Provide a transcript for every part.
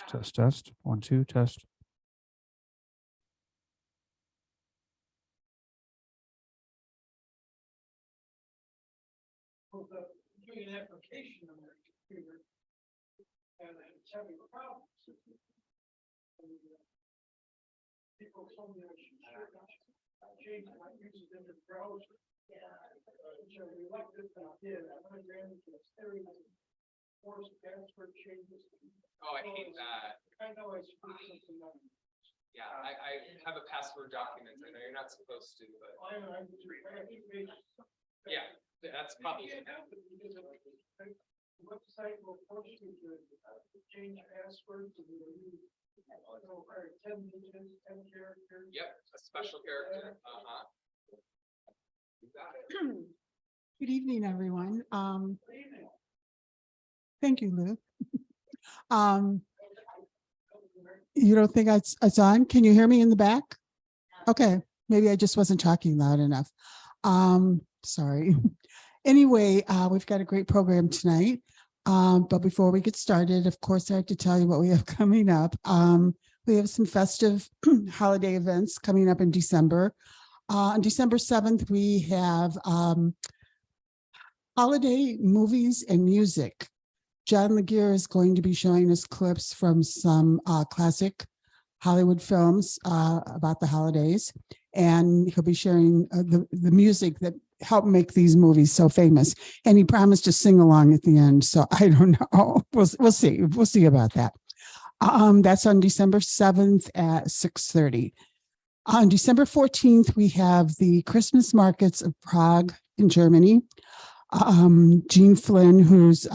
Test. 1, 2, test. Doing an application on their computer and it's having problems. People told me I should change my users in the browser. Which I reluctant I did. I went around to a series of forced password changes. Oh, I hate that. I know I screwed something up. Yeah, I have a password document. I know you're not supposed to, but yeah, that's probably. The website will force you to change passwords and you use 10 digits, 10 characters. Yep, a special character. You got it. Good evening, everyone. Thank you, Luke. You don't think it's on? Can you hear me in the back? Okay, maybe I just wasn't talking loud enough. Sorry. Anyway, we've got a great program tonight. But before we get started, of course, I have to tell you what we have coming up. We have some festive holiday events coming up in December. On December 7th, we have holiday movies and music. John Laguerre is going to be showing us clips from some classic Hollywood films about the holidays. And he'll be sharing the music that helped make these movies so famous. And he promised to sing along at the end. So I don't know. We'll see. We'll see about that. That's on December 7th at 6:30. On December 14th, we have the Christmas markets of Prague in Germany. Jean Flynn, who's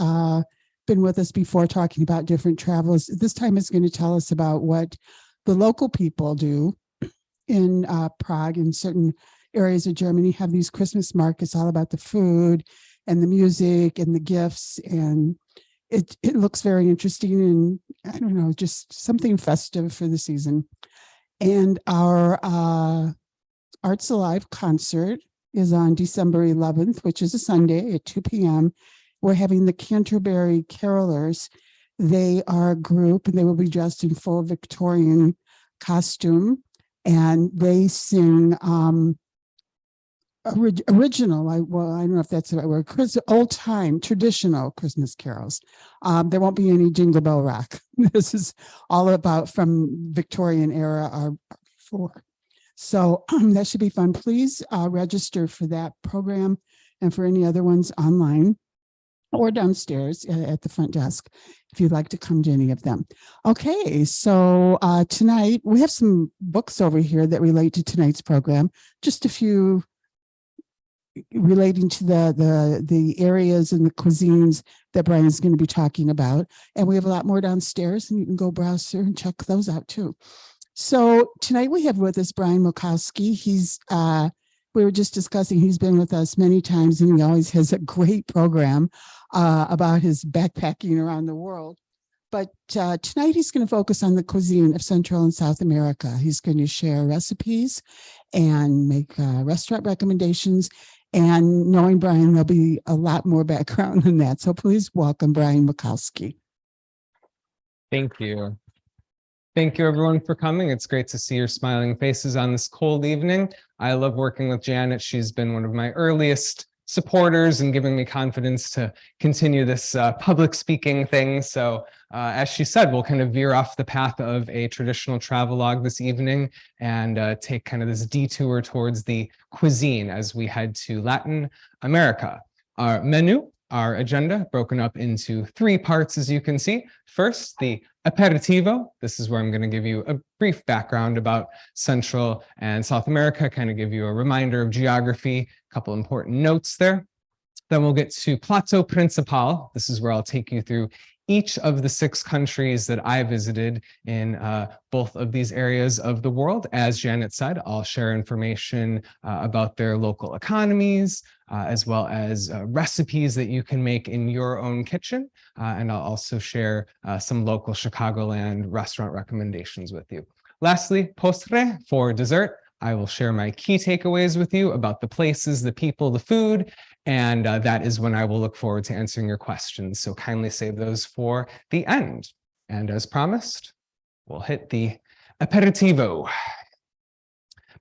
been with us before talking about different travels, this time is going to tell us about what the local people do in Prague and certain areas of Germany have these Christmas markets all about the food and the music and the gifts. And it looks very interesting and I don't know, just something festive for the season. And our Arts Alive concert is on December 11th, which is a Sunday at 2 p.m. We're having the Canterbury Carolers. They are a group and they will be dressed in full Victorian costume and they sing original, I don't know if that's the right word, old time traditional Christmas carols. There won't be any Jingle Bell Rock. This is all about from Victorian era or before. So that should be fun. Please register for that program and for any other ones online or downstairs at the front desk if you'd like to come to any of them. Okay, so tonight we have some books over here that relate to tonight's program. Just a few relating to the areas and the cuisines that Brian is going to be talking about. And we have a lot more downstairs and you can go browse through and check those out too. So tonight we have with us Brian Michalski. We were just discussing, he's been with us many times and he always has a great program about his backpacking around the world. But tonight he's going to focus on the cuisine of Central and South America. He's going to share recipes and make restaurant recommendations. And knowing Brian, there'll be a lot more background than that. So please welcome Brian Michalski. Thank you. Thank you, everyone, for coming. It's great to see your smiling faces on this cold evening. I love working with Janet. She's been one of my earliest supporters and giving me confidence to continue this public speaking thing. So as she said, we'll kind of veer off the path of a traditional travelogue this evening and take kind of this detour towards the cuisine as we head to Latin America. Our menu, our agenda, broken up into 3 parts, as you can see. First, the aperitivo. This is where I'm going to give you a brief background about Central and South America, kind of give you a reminder of geography, a couple important notes there. Then we'll get to plato principal. This is where I'll take you through each of the 6 countries that I visited in both of these areas of the world. As Janet said, I'll share information about their local economies, as well as recipes that you can make in your own kitchen. And I'll also share some local Chicagoland restaurant recommendations with you. Lastly, postre, for dessert. I will share my key takeaways with you about the places, the people, the food, and that is when I will look forward to answering your questions. So kindly save those for the end. And as promised, we'll hit the aperitivo.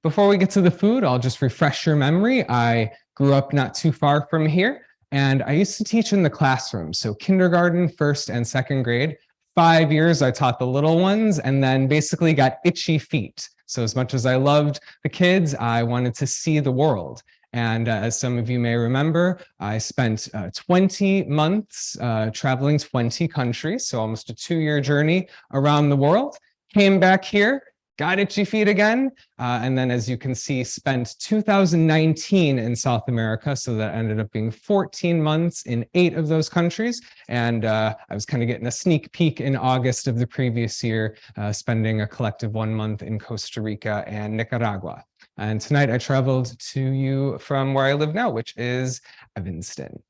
Before we get to the food, I'll just refresh your memory. I grew up not too far from here, and I used to teach in the classroom. So kindergarten, first and second grade. 5 years, I taught the little ones and then basically got itchy feet. So as much as I loved the kids, I wanted to see the world. And as some of you may remember, I spent 20 months traveling 20 countries, so almost a 2-year journey around the world. Came back here, got itchy feet again, and then as you can see, spent 2019 in South America, so that ended up being 14 months in 8 of those countries. And I was kind of getting a sneak peek in August of the previous year, spending a collective 1 month in Costa Rica and Nicaragua. And tonight I traveled to you from where I live now, which is Evanston.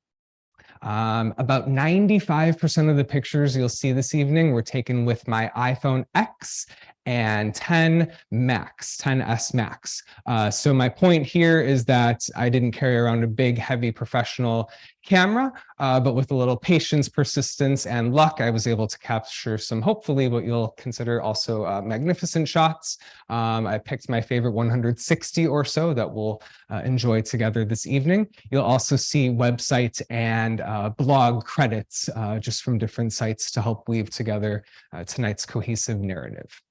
About 95% of the pictures you'll see this evening were taken with my iPhone X and 10 Max, 10S Max. So my point here is that I didn't carry around a big, heavy professional camera, but with a little patience, persistence, and luck, I was able to capture some, hopefully, what you'll consider also magnificent shots. I picked my favorite 160 or so that we'll enjoy together this evening. You'll also see website and blog credits just from different sites to help weave together tonight's cohesive narrative.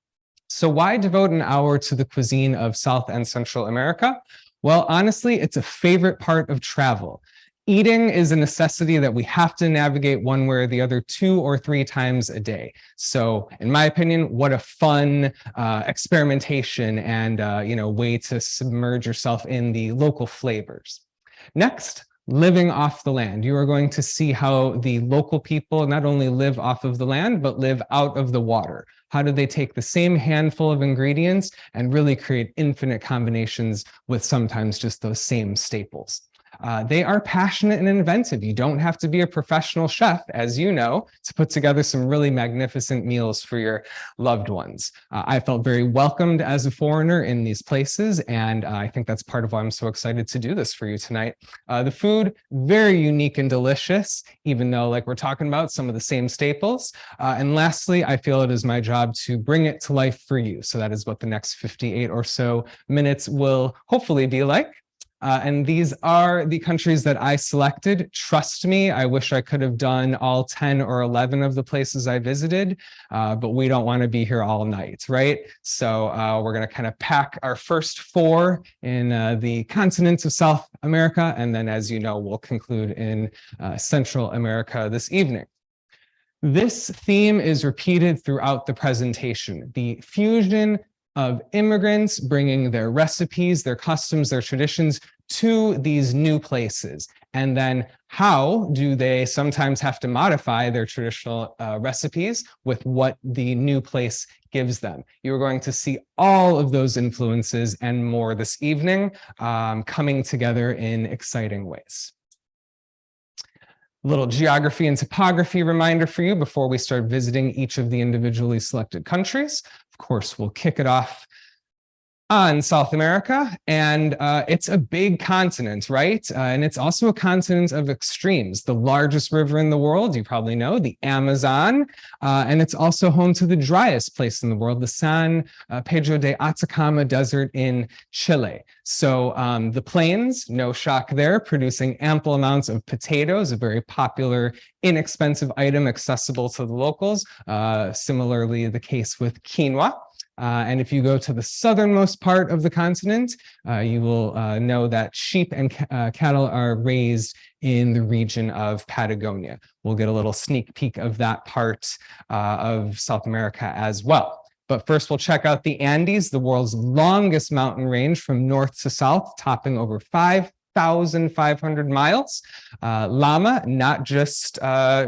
So why devote an hour to the cuisine of South and Central America? Well, honestly, it's a favorite part of travel. Eating is a necessity that we have to navigate one way or the other 2 or 3 times a day. So in my opinion, what a fun experimentation and way to submerge yourself in the local flavors. Next, living off the land. You are going to see how the local people not only live off of the land, but live out of the water. How do they take the same handful of ingredients and really create infinite combinations with sometimes just those same staples? They are passionate and inventive. You don't have to be a professional chef, as you know, to put together some really magnificent meals for your loved ones. I felt very welcomed as a foreigner in these places, and I think that's part of why I'm so excited to do this for you tonight. The food, very unique and delicious, even though, like we're talking about, some of the same staples. And lastly, I feel it is my job to bring it to life for you. So that is what the next 58 or so minutes will hopefully be like. And these are the countries that I selected. Trust me, I wish I could have done all 10 or 11 of the places I visited, but we don't want to be here all night, right? So we're going to kind of pack our first 4 in the continents of South America. And then, as you know, we'll conclude in Central America this evening. This theme is repeated throughout the presentation. The fusion of immigrants bringing their recipes, their customs, their traditions to these new places. And then how do they sometimes have to modify their traditional recipes with what the new place gives them? You're going to see all of those influences and more this evening coming together in exciting ways. Little geography and topography reminder for you before we start visiting each of the individually selected countries. Of course, we'll kick it off on South America, and it's a big continent, right? And it's also a continent of extremes. The largest river in the world, you probably know, the Amazon, and it's also home to the driest place in the world, the San Pedro de Atacama Desert in Chile. So the plains, no shock there, producing ample amounts of potatoes, a very popular, inexpensive item accessible to the locals. Similarly, the case with quinoa. And if you go to the southernmost part of the continent, you will know that sheep and cattle are raised in the region of Patagonia. We'll get a little sneak peek of that part of South America as well. But first, we'll check out the Andes, the world's longest mountain range from north to south, topping over 5,500 miles. Llama, not just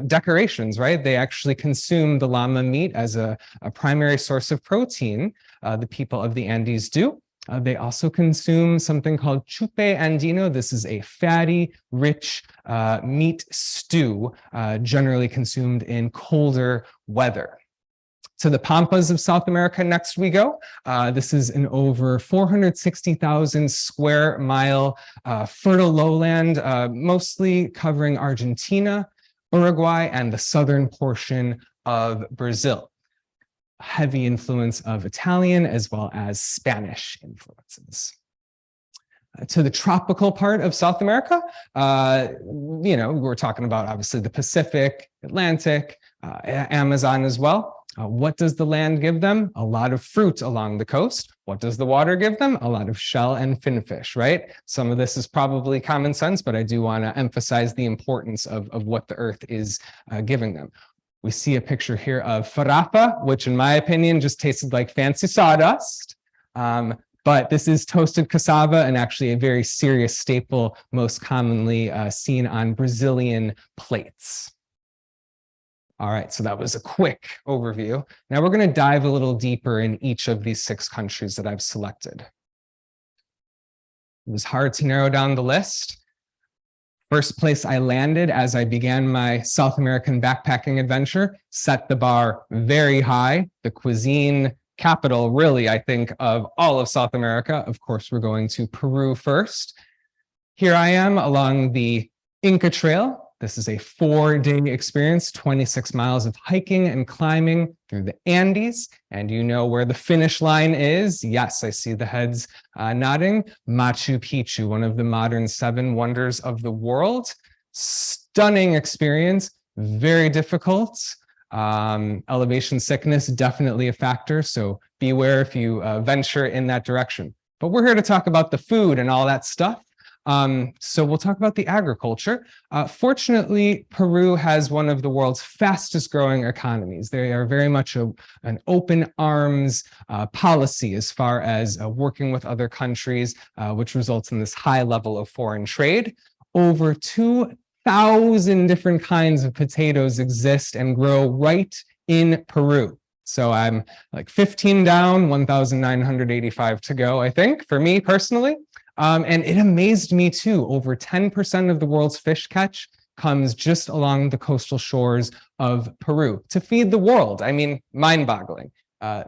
decorations, right? They actually consume the llama meat as a primary source of protein. The people of the Andes do. They also consume something called chupe andino. This is a fatty, rich meat stew, generally consumed in colder weather. To the Pampas of South America next we go. This is an over 460,000 square mile fertile lowland, mostly covering Argentina, Uruguay, and the southern portion of Brazil. heavy influence of Italian as well as Spanish influences. To the tropical part of South America, we're talking about obviously the Pacific, Atlantic, Amazon as well. What does the land give them? A lot of fruit along the coast. What does the water give them? A lot of shell and finfish, right? Some of this is probably common sense, but I do want to emphasize the importance of what the earth is giving them. We see a picture here of farapa, which in my opinion just tasted like fancy sawdust. But this is toasted cassava and actually a very serious staple, most commonly seen on Brazilian plates. All right, so that was a quick overview. Now we're going to dive a little deeper in each of these 6 countries that I've selected. It was hard to narrow down the list. First place I landed as I began my South American backpacking adventure set the bar very high. The cuisine capital, really, I think, of all of South America. Of course, we're going to Peru first. Here I am along the Inca Trail. This is a 4-day experience, 26 miles of hiking and climbing through the Andes. And you know where the finish line is. Yes, I see the heads nodding. Machu Picchu, one of the modern 7 wonders of the world. Stunning experience, very difficult. Elevation sickness, definitely a factor. So beware if you venture in that direction. But we're here to talk about the food and all that stuff. So we'll talk about the agriculture. Fortunately, Peru has one of the world's fastest growing economies. They are very much an open arms policy as far as working with other countries, which results in this high level of foreign trade. Over 2,000 different kinds of potatoes exist and grow right in Peru. So I'm like 15 down, 1,985 to go, I think, for me personally. And it amazed me too. Over 10% of the world's fish catch comes just along the coastal shores of Peru to feed the world. I mean, mind-boggling.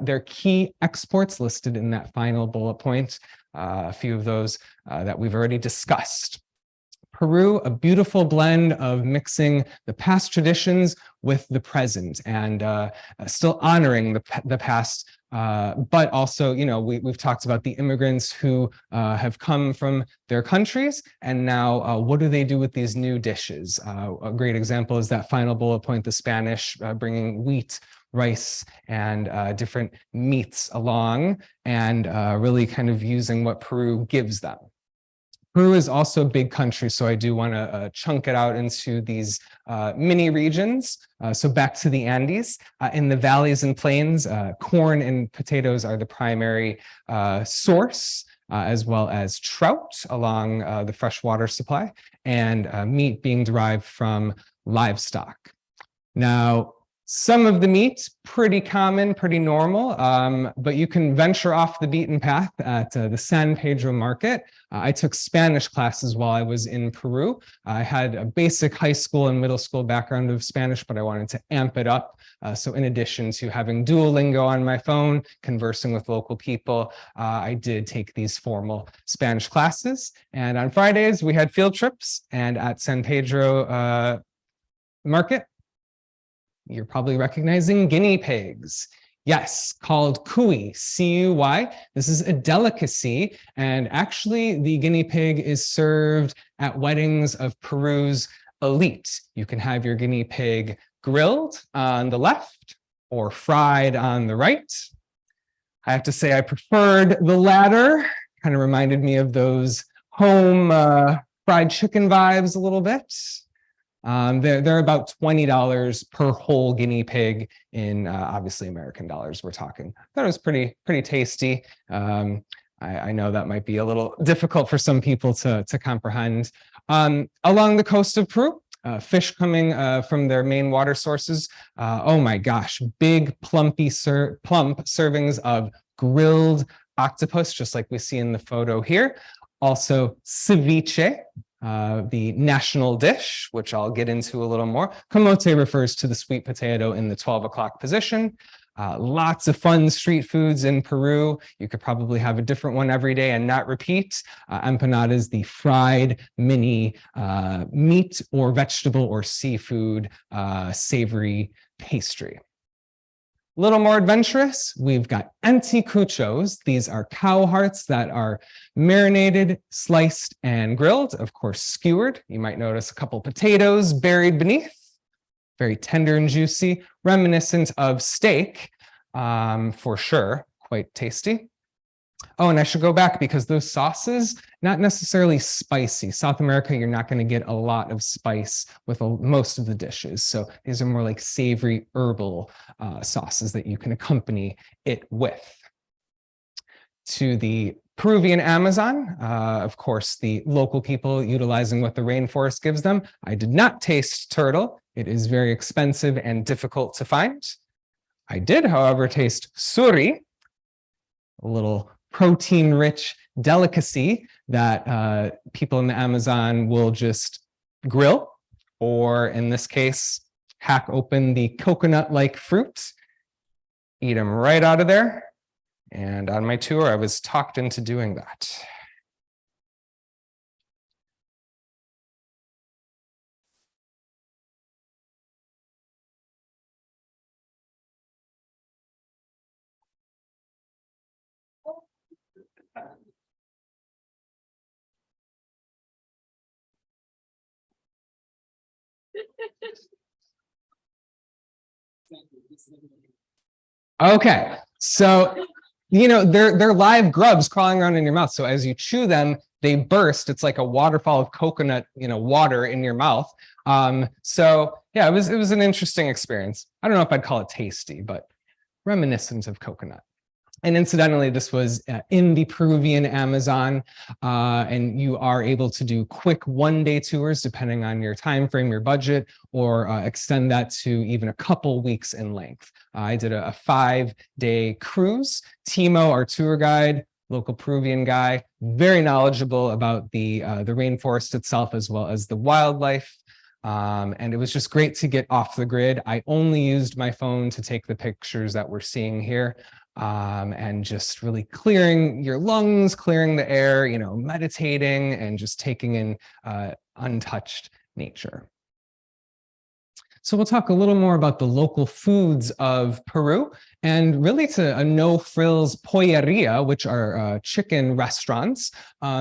Their key exports listed in that final bullet point, a few of those that we've already discussed. Peru, a beautiful blend of mixing the past traditions with the present and still honoring the past. But also, we've talked about the immigrants who have come from their countries, and now what do they do with these new dishes? A great example is that final bullet point, the Spanish bringing wheat, rice, and different meats along, and really kind of using what Peru gives them. Peru is also a big country, so I do want to chunk it out into these mini regions. So back to the Andes. In the valleys and plains, corn and potatoes are the primary source, as well as trout along the freshwater supply, and meat being derived from livestock. Now, some of the meat, pretty common, pretty normal, but you can venture off the beaten path at the San Pedro market. I took Spanish classes while I was in Peru. I had a basic high school and middle school background of Spanish, but I wanted to amp it up. So in addition to having Duolingo on my phone, conversing with local people, I did take these formal Spanish classes. And on Fridays, we had field trips, and at San Pedro market, you're probably recognizing guinea pigs. Yes, called cuy, C-U-Y. This is a delicacy, and actually the guinea pig is served at weddings of Peru's elite. You can have your guinea pig grilled on the left or fried on the right. I have to say I preferred the latter. Kind of reminded me of those home fried chicken vibes a little bit. They're about $20 per whole guinea pig in obviously American dollars we're talking. That was pretty tasty. I know that might be a little difficult for some people to comprehend. Along the coast of Peru, fish coming from their main water sources. Oh my gosh, big plump servings of grilled octopus, just like we see in the photo here. Also ceviche, the national dish, which I'll get into a little more. Camote refers to the sweet potato in the 12 o'clock position. Lots of fun street foods in Peru. You could probably have a different one every day and not repeat. Empanadas, the fried mini meat or vegetable or seafood savory pastry. A little more adventurous, we've got anticuchos. These are cow hearts that are marinated, sliced, and grilled, of course, skewered. You might notice a couple potatoes buried beneath. Very tender and juicy, reminiscent of steak, for sure, quite tasty. Oh, and I should go back because those sauces, not necessarily spicy. South America, you're not going to get a lot of spice with most of the dishes. So these are more like savory herbal sauces that you can accompany it with. To the Peruvian Amazon, of course, the local people utilizing what the rainforest gives them. I did not taste turtle. It is very expensive and difficult to find. I did, however, taste suri, a little protein-rich delicacy that people in the Amazon will just grill, or in this case, hack open the coconut-like fruit, eat them right out of there. And on my tour, I was talked into doing that. Okay, so, you know, they're live grubs crawling around in your mouth. So as you chew them, they burst. It's like a waterfall of coconut, water in your mouth. So yeah, it was an interesting experience. I don't know if I'd call it tasty, but reminiscent of coconut. And incidentally, this was in the Peruvian Amazon, and you are able to do quick one-day tours depending on your time frame, your budget, or extend that to even a couple weeks in length. I did a 5-day cruise. Timo, our tour guide, local Peruvian guy, very knowledgeable about the rainforest itself as well as the wildlife. And it was just great to get off the grid. I only used my phone to take the pictures that we're seeing here. And just really clearing your lungs, clearing the air, meditating and just taking in untouched nature. So we'll talk a little more about the local foods of Peru and really to a no-frills polleria, which are chicken restaurants.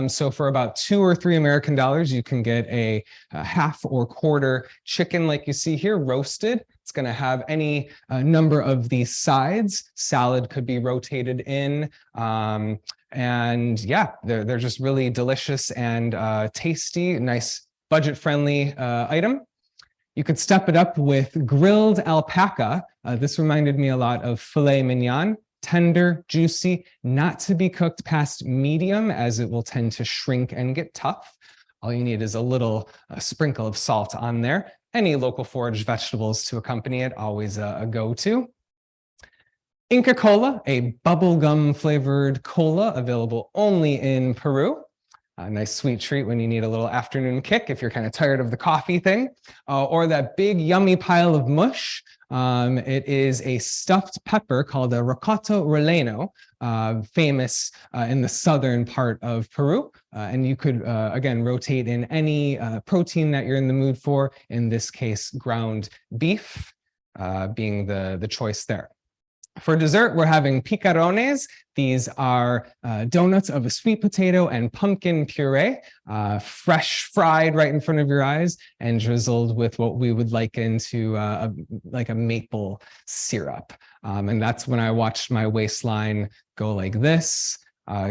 So for about $2 or $3 American, you can get a half or quarter chicken like you see here, roasted. It's going to have any number of these sides. Salad could be rotated in. And yeah, they're just really delicious and tasty, nice budget-friendly item. You could step it up with grilled alpaca. This reminded me a lot of filet mignon, tender, juicy, not to be cooked past medium as it will tend to shrink and get tough. All you need is a little sprinkle of salt on there. Any local foraged vegetables to accompany it, always a go-to. Inca Cola, a bubblegum flavored cola available only in Peru. A nice sweet treat when you need a little afternoon kick if you're kind of tired of the coffee thing, or that big yummy pile of mush. It is a stuffed pepper called a rocoto relleno, famous in the southern part of Peru. And you could, again, rotate in any protein that you're in the mood for, in this case, ground beef being the choice there. For dessert, we're having picarones. These are donuts of a sweet potato and pumpkin puree, fresh fried right in front of your eyes and drizzled with what we would liken to like a maple syrup. And that's when I watched my waistline go like this,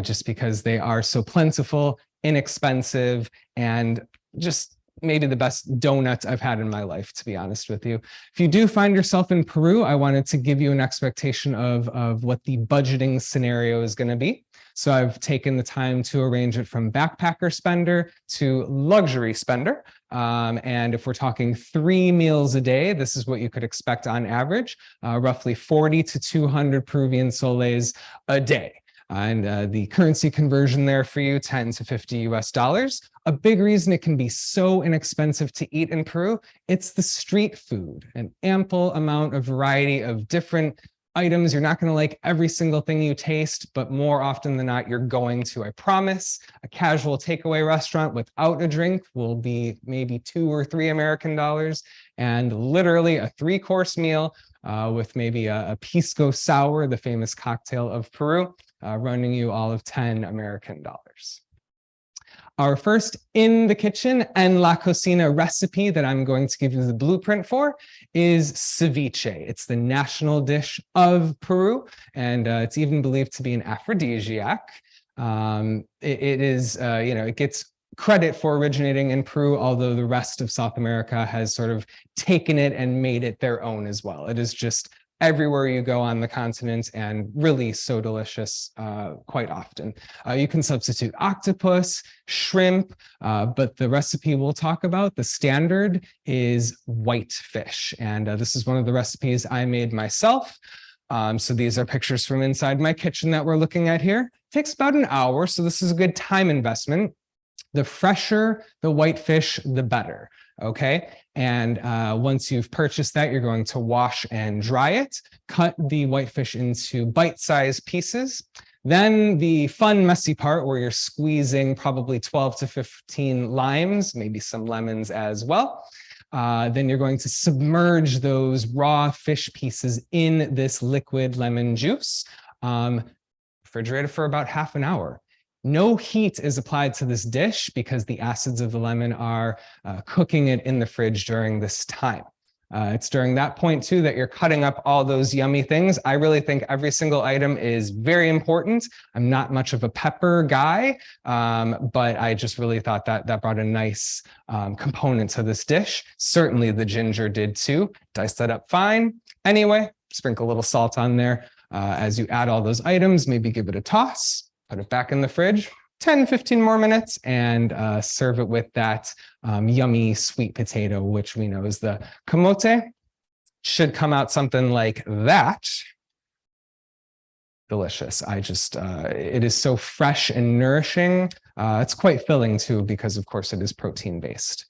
just because they are so plentiful, inexpensive, and just maybe the best donut I've had in my life, to be honest with you. If you do find yourself in Peru, I wanted to give you an expectation of what the budgeting scenario is going to be. So I've taken the time to arrange it from backpacker spender to luxury spender. And if we're talking 3 meals a day, this is what you could expect on average, roughly 40 to 200 Peruvian soles a day. And the currency conversion there for you, 10 to 50 US dollars. A big reason it can be so inexpensive to eat in Peru, it's the street food, an ample amount of variety of different items. You're not going to like every single thing you taste, but more often than not, you're going to, I promise. A casual takeaway restaurant without a drink will be maybe $2 or $3 American dollars, and literally a 3-course meal with maybe a pisco sour, the famous cocktail of Peru, running you all of $10 American dollars. Our first in the kitchen and la cocina recipe that I'm going to give you the blueprint for is ceviche. It's the national dish of Peru, and it's even believed to be an aphrodisiac. It is, it gets credit for originating in Peru, although the rest of South America has sort of taken it and made it their own as well. It is just everywhere you go on the continent, and really so delicious quite often. You can substitute octopus, shrimp, but the recipe we'll talk about, the standard, is white fish. And this is one of the recipes I made myself. So these are pictures from inside my kitchen that we're looking at here. It takes about an hour, so this is a good time investment. The fresher the white fish, the better. Okay, and once you've purchased that, you're going to wash and dry it, cut the whitefish into bite-sized pieces. Then the fun, messy part where you're squeezing probably 12 to 15 limes, maybe some lemons as well. Then you're going to submerge those raw fish pieces in this liquid lemon juice, refrigerate it for about half an hour. No heat is applied to this dish because the acids of the lemon are cooking it in the fridge during this time. It's during that point too that you're cutting up all those yummy things. I really think every single item is very important. I'm not much of a pepper guy, but I just really thought that brought a nice component to this dish. Certainly the ginger did too. Dice that up fine. Anyway, sprinkle a little salt on there. As you add all those items, maybe give it a toss. Put it back in the fridge, 10, 15 more minutes, and serve it with that yummy sweet potato, which we know is the camote. Should come out something like that. Delicious. It is so fresh and nourishing. It's quite filling too, because of course it is protein-based.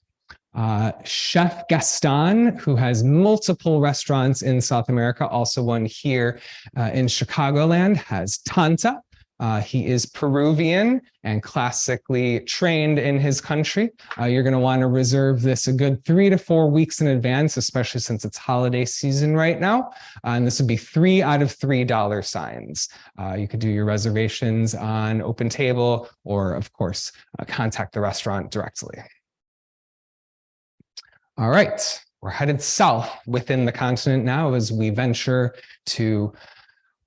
Chef Gaston, who has multiple restaurants in South America, also one here in Chicagoland, has Tanta. He is Peruvian and classically trained in his country. You're going to want to reserve this a good 3 to 4 weeks in advance, especially since it's holiday season right now. And this would be 3 out of $3 signs. You could do your reservations on Open Table, or of course, contact the restaurant directly. All right, we're headed south within the continent now as we venture to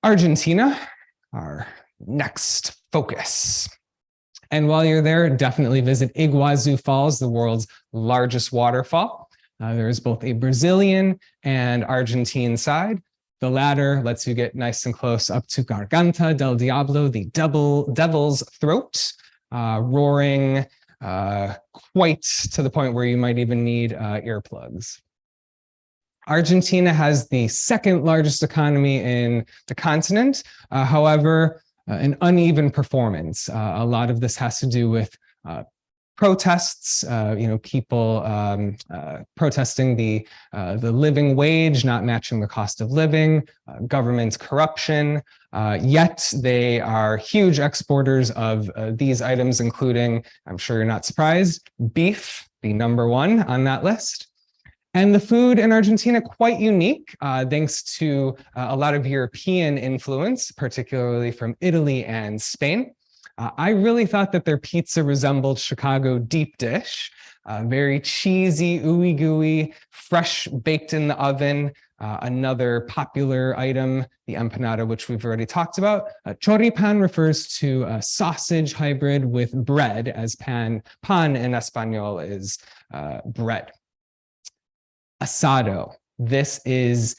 Argentina, our next focus. And while you're there, definitely visit Iguazu Falls, the world's largest waterfall. There is both a Brazilian and Argentine side. The latter lets you get nice and close up to Garganta del Diablo, the devil's throat, roaring quite to the point where you might even need earplugs. Argentina has the second largest economy in the continent. However, an uneven performance. A lot of this has to do with protests, people protesting the living wage, not matching the cost of living, government corruption, yet they are huge exporters of these items, including, I'm sure you're not surprised, beef, the #1 on that list. And the food in Argentina, quite unique, thanks to a lot of European influence, particularly from Italy and Spain. I really thought that their pizza resembled Chicago deep dish, very cheesy, ooey gooey, fresh baked in the oven. Another popular item, the empanada, which we've already talked about. Choripan refers to a sausage hybrid with bread, as pan in Espanol is bread. Asado. This is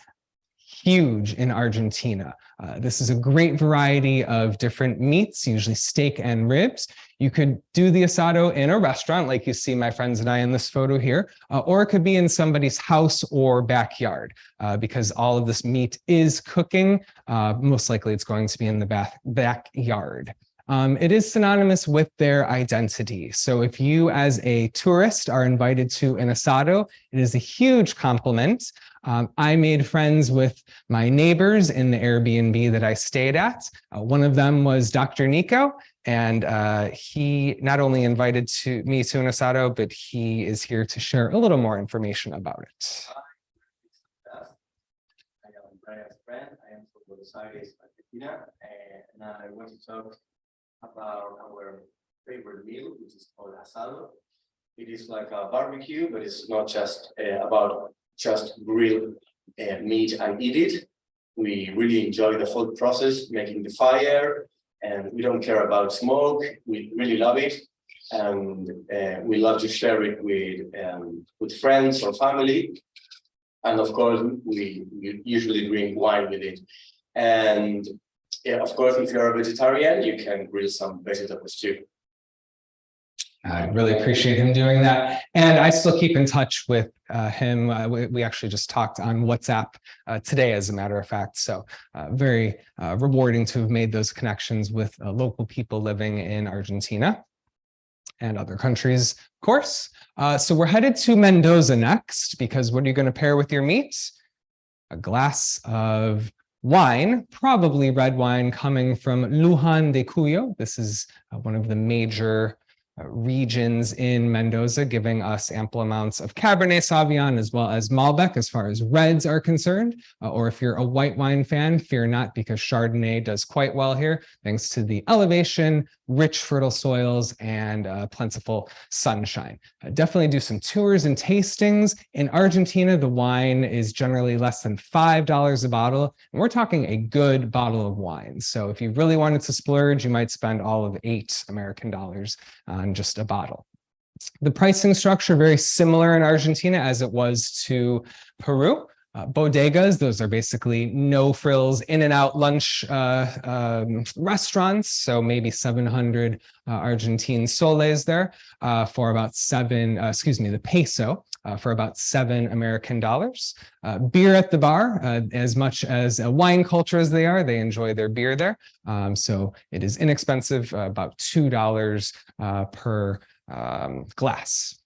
huge in Argentina. This is a great variety of different meats, usually steak and ribs. You could do the asado in a restaurant, like you see my friends and I in this photo here, or it could be in somebody's house or backyard, because all of this meat is cooking. Most likely it's going to be in the backyard. it is synonymous with their identity. So if you as a tourist are invited to an asado, it is a huge compliment. I made friends with my neighbors in the Airbnb that I stayed at. One of them was Dr. Nico, and he not only invited me to an asado, but he is here to share a little more information about it. I am Brian's friend. I am from Buenos Aires, Argentina, and I want to talk about our favorite meal, which is called asado. It is like a barbecue, but it's not just about just grill meat and eat it. We really enjoy the whole process, making the fire, and we don't care about smoke. We really love it, and we love to share it with friends or family. And of course, we usually drink wine with it. And yeah, of course, if you're a vegetarian, you can grill some vegetables too. I really appreciate him doing that. And I still keep in touch with him. We actually just talked on WhatsApp today, as a matter of fact. So very rewarding to have made those connections with local people living in Argentina and other countries, of course. So we're headed to Mendoza next, because what are you going to pair with your meat? A glass of wine, probably red wine coming from Luján de Cuyo. This is one of the major regions in Mendoza, giving us ample amounts of Cabernet Sauvignon as well as Malbec as far as reds are concerned. Or if you're a white wine fan, fear not, because Chardonnay does quite well here, thanks to the elevation, rich fertile soils, and plentiful sunshine. Definitely do some tours and tastings. In Argentina, the wine is generally less than $5 a bottle, and we're talking a good bottle of wine. So if you really wanted to splurge, you might spend all of $8 American on just a bottle. The pricing structure very similar in Argentina as it was to Peru. Bodegas, those are basically no frills, in and out lunch restaurants. So maybe 700 Argentine soles there for about the peso for about $7 American. Beer at the bar, as much as a wine culture as they are, they enjoy their beer there. So it is inexpensive, about $2 per glass.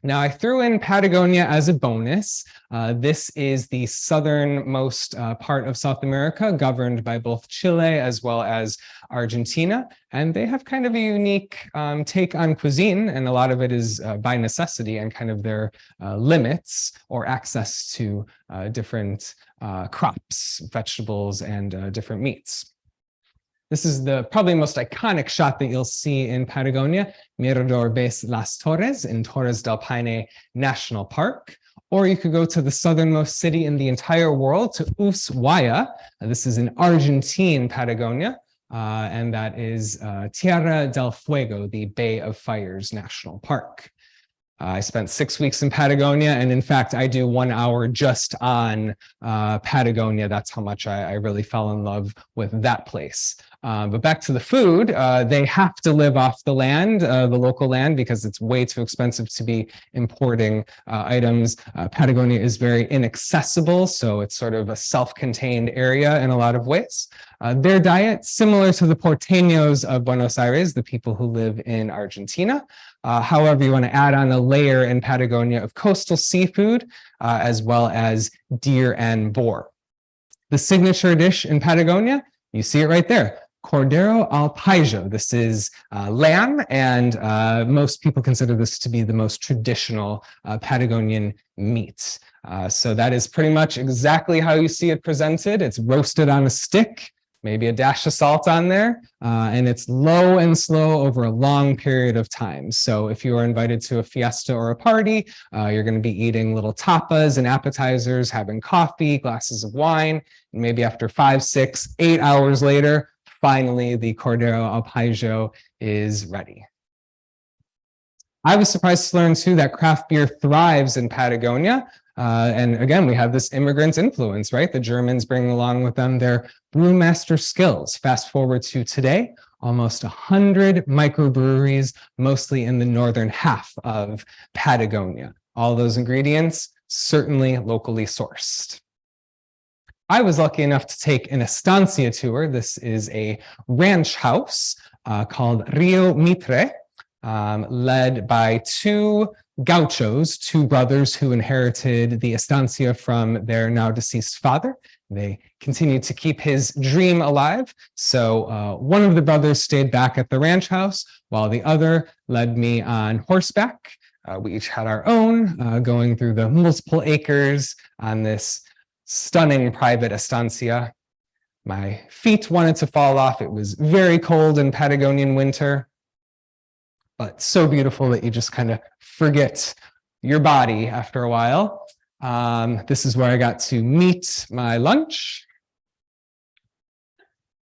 Now, I threw in Patagonia as a bonus. This is the southernmost part of South America, governed by both Chile as well as Argentina. And they have kind of a unique take on cuisine, and a lot of it is by necessity and kind of their limits or access to different crops, vegetables, and different meats. This is the probably most iconic shot that you'll see in Patagonia, Mirador Base Las Torres in Torres del Paine National Park. Or you could go to the southernmost city in the entire world, to Ushuaia. This is in Argentine Patagonia, and that is Tierra del Fuego, the Bay of Fires National Park. I spent 6 weeks in Patagonia, and in fact, I do 1 hour just on Patagonia. That's how much I really fell in love with that place. But back to the food, they have to live off the land, the local land, because it's way too expensive to be importing items. Patagonia is very inaccessible, so it's sort of a self-contained area in a lot of ways. Their diet, similar to the porteños of Buenos Aires, the people who live in Argentina. However, you want to add on a layer in Patagonia of coastal seafood, as well as deer and boar. The signature dish in Patagonia, you see it right there. Cordero al Pajo. This is lamb, and most people consider this to be the most traditional Patagonian meat. So that is pretty much exactly how you see it presented. It's roasted on a stick, maybe a dash of salt on there, and it's low and slow over a long period of time. So if you are invited to a fiesta or a party, you're going to be eating little tapas and appetizers, having coffee, glasses of wine, and maybe after 5, 6, 8 hours later, finally, the Cordero al Pajo is ready. I was surprised to learn, too, that craft beer thrives in Patagonia. And again, we have this immigrant influence, right? The Germans bringing along with them their brewmaster skills. Fast forward to today, almost 100 microbreweries, mostly in the northern half of Patagonia. All those ingredients, certainly locally sourced. I was lucky enough to take an estancia tour. This is a ranch house called Rio Mitre, led by two gauchos, two brothers who inherited the estancia from their now deceased father. They continued to keep his dream alive. So one of the brothers stayed back at the ranch house while the other led me on horseback. We each had our own, going through the multiple acres on this stunning private estancia. My feet wanted to fall off. It was very cold in Patagonian winter, but so beautiful that you just kind of forget your body after a while. This is where I got to meet my lunch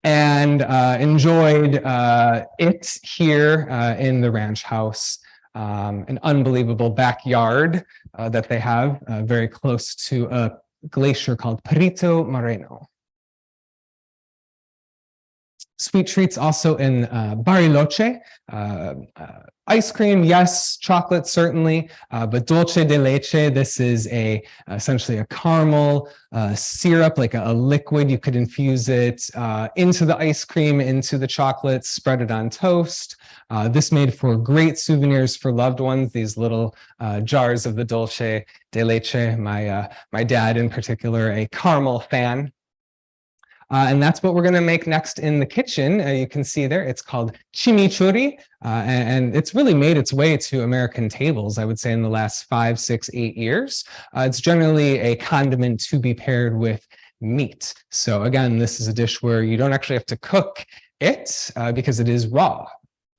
and enjoyed it here in the ranch house. An unbelievable backyard that they have very close to a glacier called Perito Moreno. Sweet treats also in Bariloche. Ice cream, yes. Chocolate, certainly. But dulce de leche, this is essentially a caramel syrup, like a liquid. You could infuse it into the ice cream, into the chocolate, spread it on toast. This made for great souvenirs for loved ones, these little jars of the dulce de leche. My dad in particular, a caramel fan. And that's what we're going to make next in the kitchen. You can see there, it's called chimichurri, and it's really made its way to American tables, I would say, in the last 5, 6, 8 years. It's generally a condiment to be paired with meat. So again, this is a dish where you don't actually have to cook it because it is raw.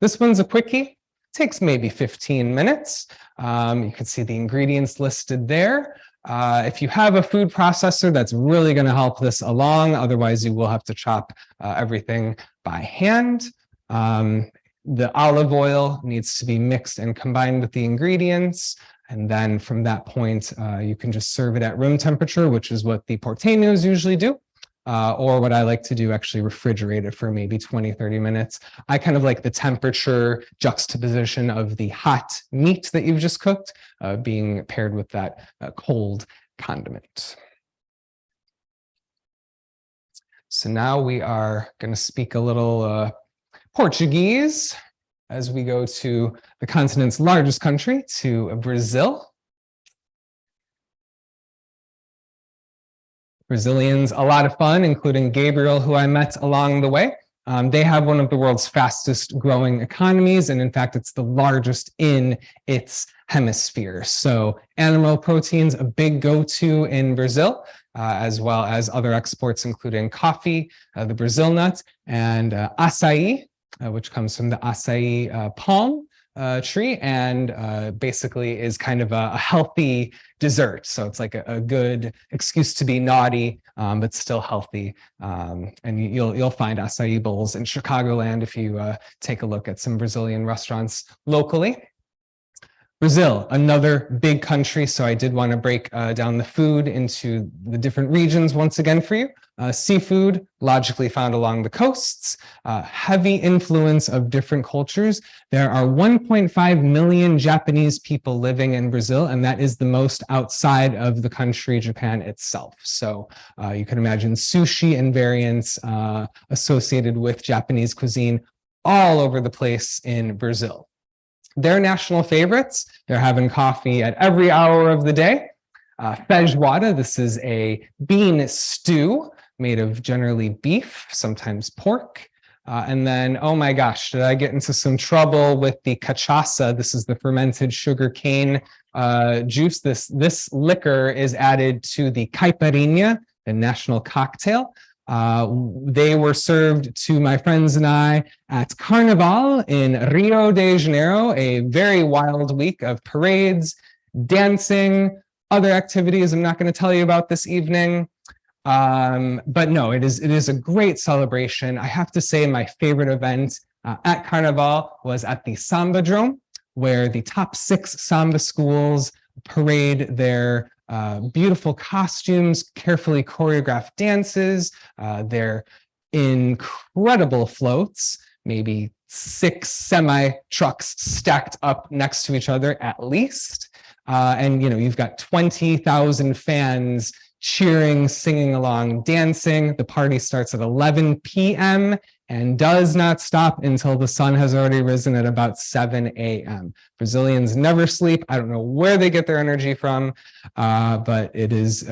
This one's a quickie. Takes maybe 15 minutes. You can see the ingredients listed there. If you have a food processor, that's really going to help this along. Otherwise, you will have to chop everything by hand. The olive oil needs to be mixed and combined with the ingredients. And then from that point, you can just serve it at room temperature, which is what the porteños usually do. Or what I like to do, actually refrigerate it for maybe 20, 30 minutes. I kind of like the temperature juxtaposition of the hot meat that you've just cooked being paired with that cold condiment. So now we are going to speak a little Portuguese as we go to the continent's largest country, to Brazil. Brazilians, a lot of fun, including Gabriel, who I met along the way. They have one of the world's fastest growing economies, and in fact, it's the largest in its hemisphere. So animal proteins, a big go-to in Brazil, as well as other exports, including coffee, the Brazil nut, and açaí, which comes from the açaí palm tree, and basically is kind of a healthy dessert. So it's like a good excuse to be naughty, but still healthy. And you'll find acai bowls in Chicagoland if you take a look at some Brazilian restaurants locally. Brazil, another big country, so I did want to break down the food into the different regions once again for you. Seafood, logically found along the coasts, heavy influence of different cultures. There are 1.5 million Japanese people living in Brazil, and that is the most outside of the country, Japan itself. So you can imagine sushi and variants associated with Japanese cuisine all over the place in Brazil. Their national favorites, they're having coffee at every hour of the day. Feijoada, this is a bean stew made of generally beef, sometimes pork. And then, oh my gosh, did I get into some trouble with the cachaça? This is the fermented sugar cane juice. This liquor is added to the caipirinha, the national cocktail. They were served to my friends and I at Carnival in Rio de Janeiro, a very wild week of parades, dancing, other activities I'm not going to tell you about this evening. But no, it is a great celebration. I have to say my favorite event at Carnival was at the Sambadrome, where the top 6 samba schools parade their beautiful costumes, carefully choreographed dances, their incredible floats, maybe 6 semi-trucks stacked up next to each other at least. And you've got 20,000 fans cheering, singing along, dancing. The party starts at 11 p.m. and does not stop until the sun has already risen at about 7 a.m. Brazilians never sleep. I don't know where they get their energy from, but it is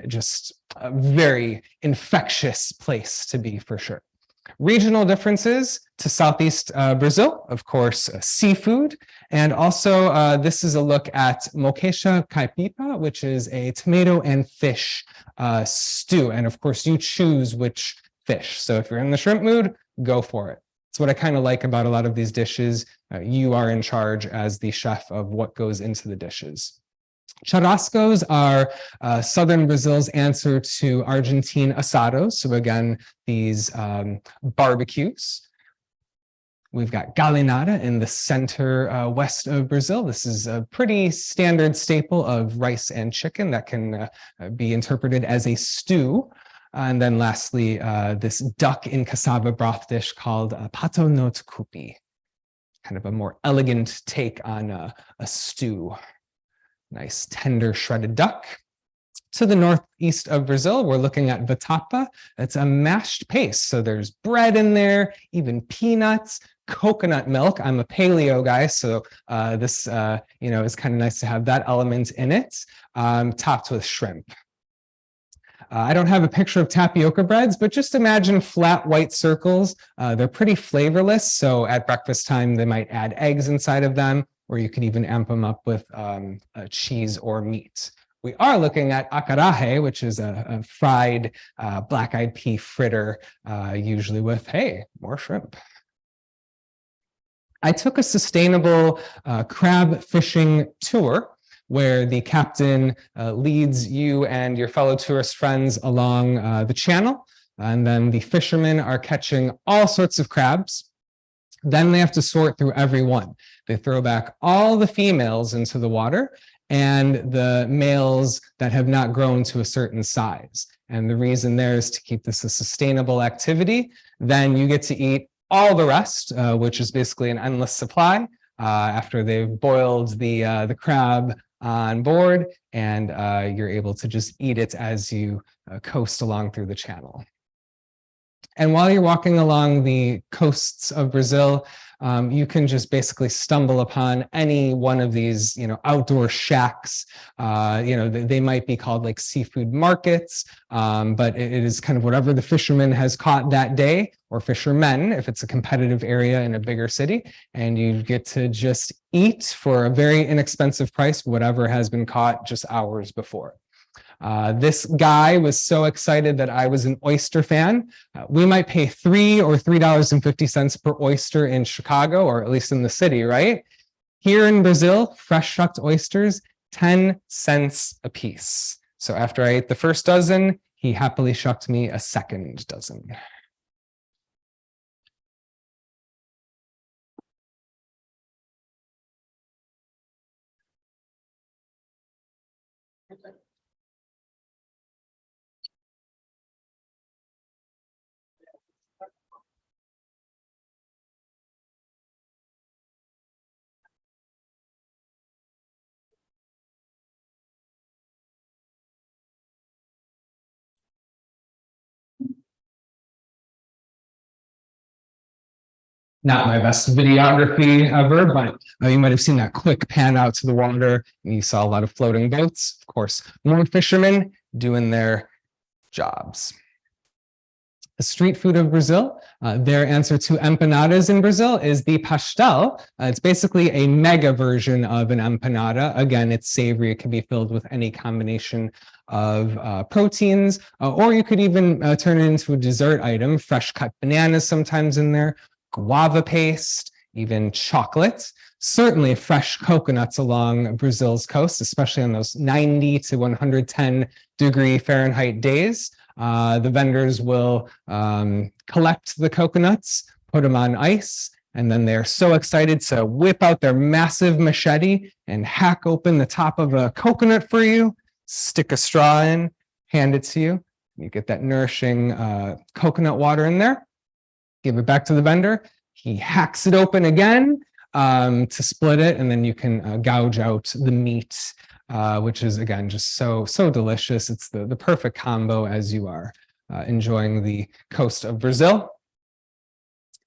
just a very infectious place to be for sure. Regional differences to Southeast Brazil, of course, seafood. And also, this is a look at moqueca caipira, which is a tomato and fish stew. And of course, you choose which fish. So if you're in the shrimp mood, go for it. It's what I kind of like about a lot of these dishes. You are in charge as the chef of what goes into the dishes. Churrascos are southern Brazil's answer to Argentine asados. So again, these barbecues. We've got galinada in the center west of Brazil. This is a pretty standard staple of rice and chicken that can be interpreted as a stew. And then lastly, this duck in cassava broth dish called pato no tucupi, kind of a more elegant take on a stew. Nice tender shredded duck. To the northeast of Brazil, we're looking at vatapa. It's a mashed paste. So there's bread in there, even peanuts, coconut milk. I'm a paleo guy, so this is kind of nice to have that element in it, topped with shrimp. I don't have a picture of tapioca breads, but just imagine flat white circles. They're pretty flavorless, so at breakfast time, they might add eggs inside of them, or you can even amp them up with cheese or meat. We are looking at acaraje, which is a fried black-eyed pea fritter, usually with, hey, more shrimp. I took a sustainable crab fishing tour where the captain leads you and your fellow tourist friends along the channel. And then the fishermen are catching all sorts of crabs. Then they have to sort through every one. They throw back all the females into the water and the males that have not grown to a certain size. And the reason there is to keep this a sustainable activity. Then you get to eat all the rest, which is basically an endless supply after they've boiled the crab on board, and you're able to just eat it as you coast along through the channel. And while you're walking along the coasts of Brazil, you can just basically stumble upon any one of these, outdoor shacks. They might be called like seafood markets, but it is kind of whatever the fisherman has caught that day, or fishermen, if it's a competitive area in a bigger city, and you get to just eat for a very inexpensive price, whatever has been caught just hours before. This guy was so excited that I was an oyster fan. We might pay $3 or $3.50 per oyster in Chicago, or at least in the city, right? Here in Brazil, fresh shucked oysters, 10 cents a piece. So after I ate the first dozen, he happily shucked me a second dozen. Not my best videography ever, but you might have seen that quick pan out to the water, and you saw a lot of floating boats. Of course, more fishermen doing their jobs. The street food of Brazil, their answer to empanadas in Brazil is the pastel. It's basically a mega version of an empanada. Again, it's savory. It can be filled with any combination of proteins, or you could even turn it into a dessert item. Fresh cut bananas sometimes in there, guava paste, even chocolate. Certainly fresh coconuts along Brazil's coast, especially on those 90 to 110 degree Fahrenheit days. The vendors will collect the coconuts, put them on ice, and then they're so excited to whip out their massive machete and hack open the top of a coconut for you, stick a straw in, hand it to you. You get that nourishing coconut water in there. Give it back to the vendor. He hacks it open again to split it, and then you can gouge out the meat which is again just so delicious. It's the perfect combo as you are enjoying the coast of Brazil.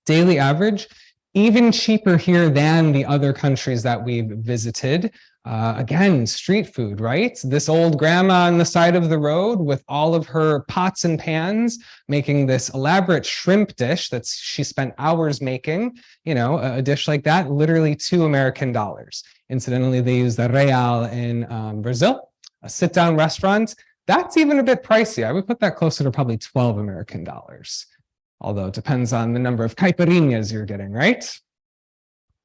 Daily average, even cheaper here than the other countries that we've visited. Again, street food, right? This old grandma on the side of the road with all of her pots and pans making this elaborate shrimp dish that she spent hours making, you know, a dish like that, literally $2 American. Incidentally, they use the real in Brazil. A sit-down restaurant, that's even a bit pricey. I would put that closer to probably $12 American. Although it depends on the number of caipirinhas you're getting, right?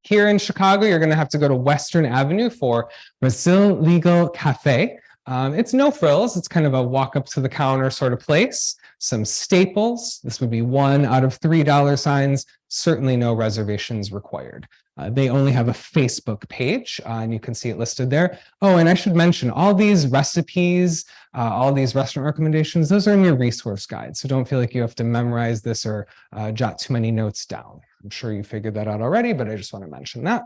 Here in Chicago, you're going to have to go to Western Avenue for Brazil Legal Cafe. It's no frills. It's kind of a walk up to the counter sort of place. Some staples. This would be $1 out of $3 signs. Certainly no reservations required. They only have a Facebook page, and you can see it listed there. Oh, and I should mention all these recipes, all these restaurant recommendations, those are in your resource guide. So don't feel like you have to memorize this or jot too many notes down. I'm sure you figured that out already, but I just want to mention that.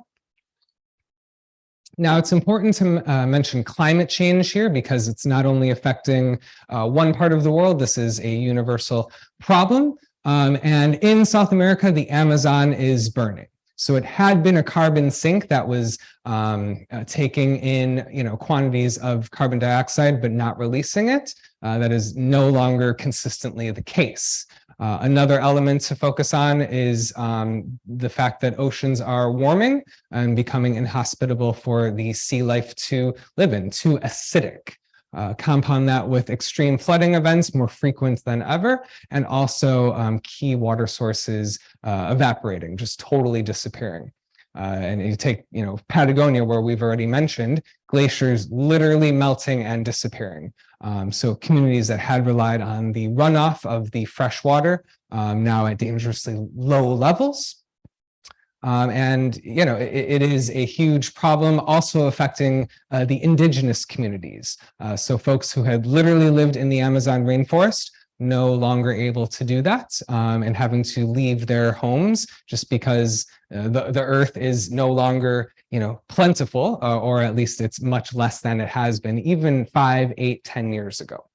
Now, it's important to mention climate change here because it's not only affecting one part of the world, this is a universal problem. And in South America, the Amazon is burning. So it had been a carbon sink that was taking in, you know, quantities of carbon dioxide, but not releasing it. That is no longer consistently the case. Another element to focus on is the fact that oceans are warming and becoming inhospitable for the sea life to live in, too acidic. Compound that with extreme flooding events more frequent than ever, and also key water sources evaporating, just totally disappearing. And you take, you know, Patagonia, where we've already mentioned, glaciers literally melting and disappearing. So communities that had relied on the runoff of the fresh water now at dangerously low levels. And, you know, it is a huge problem also affecting the indigenous communities. So folks who had literally lived in the Amazon rainforest no longer able to do that and having to leave their homes just because the earth is no longer, you know, plentiful, or at least it's much less than it has been even 5, 8, 10 years ago.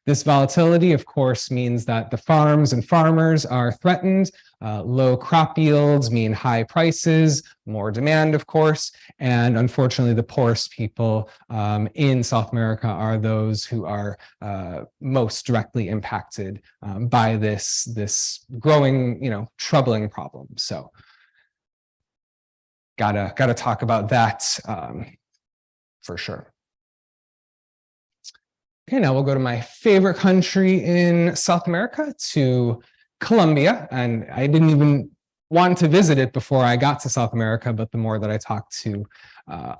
This volatility, of course, means that the farms and farmers are threatened. Low crop yields mean high prices, more demand, of course, and unfortunately, the poorest people in South America are those who are most directly impacted by this growing, you know, troubling problem. So, gotta talk about that for sure. Okay, now we'll go to my favorite country in South America, to Colombia. And I didn't even want to visit it before I got to South America, but the more that I talked to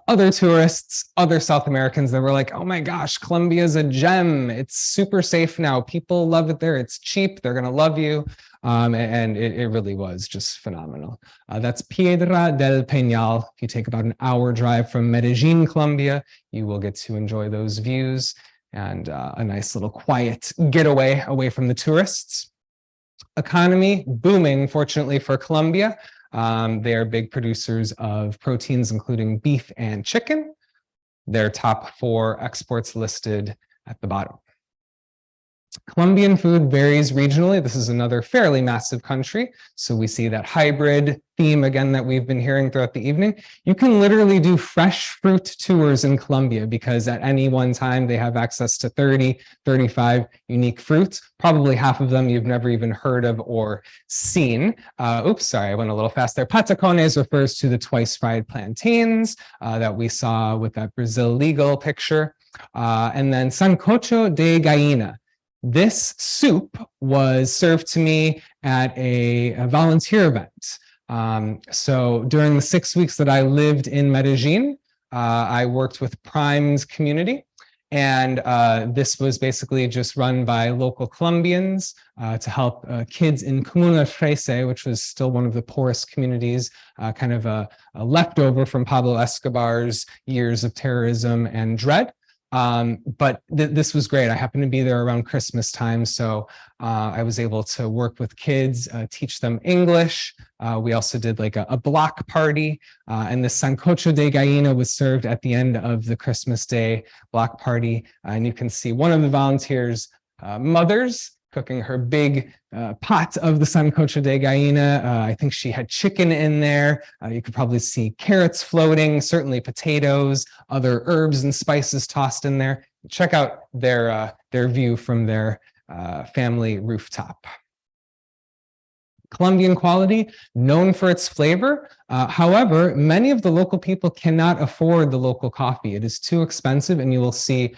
other tourists, other South Americans, they were like, oh my gosh, Colombia is a gem. It's super safe now. People love it there. It's cheap. They're gonna love you. And it really was just phenomenal. That's Piedra del Peñal. If you take about an hour drive from Medellin, Colombia, you will get to enjoy those views and a nice little quiet getaway away from the tourists. Economy booming, fortunately for Colombia. They are big producers of proteins, including beef and chicken. Their top 4 exports listed at the bottom. Colombian food varies regionally. This is another fairly massive country. So we see that hybrid theme again that we've been hearing throughout the evening. You can literally do fresh fruit tours in Colombia because at any one time they have access to 30, 35 unique fruits. Probably half of them you've never even heard of or seen. Oops, sorry, I went a little fast there. Patacones refers to the twice fried plantains that we saw with that Brazil legal picture. And then sancocho de gallina. This soup was served to me at a volunteer event. So during the 6 weeks that I lived in Medellin, I worked with Prime's community. And this was basically just run by local Colombians to help kids in Comuna Trece, which was still one of the poorest communities, kind of a leftover from Pablo Escobar's years of terrorism and dread. But this was great. I happened to be there around Christmas time, so I was able to work with kids, teach them English. We also did like a block party, and the sancocho de gallina was served at the end of the Christmas Day block party. And you can see one of the volunteers' mothers cooking her big pot of the sancocho de gallina. I think she had chicken in there. You could probably see carrots floating, certainly potatoes, other herbs and spices tossed in there. Check out their view from their family rooftop. Colombian quality, known for its flavor. However, many of the local people cannot afford the local coffee. It is too expensive, and you will see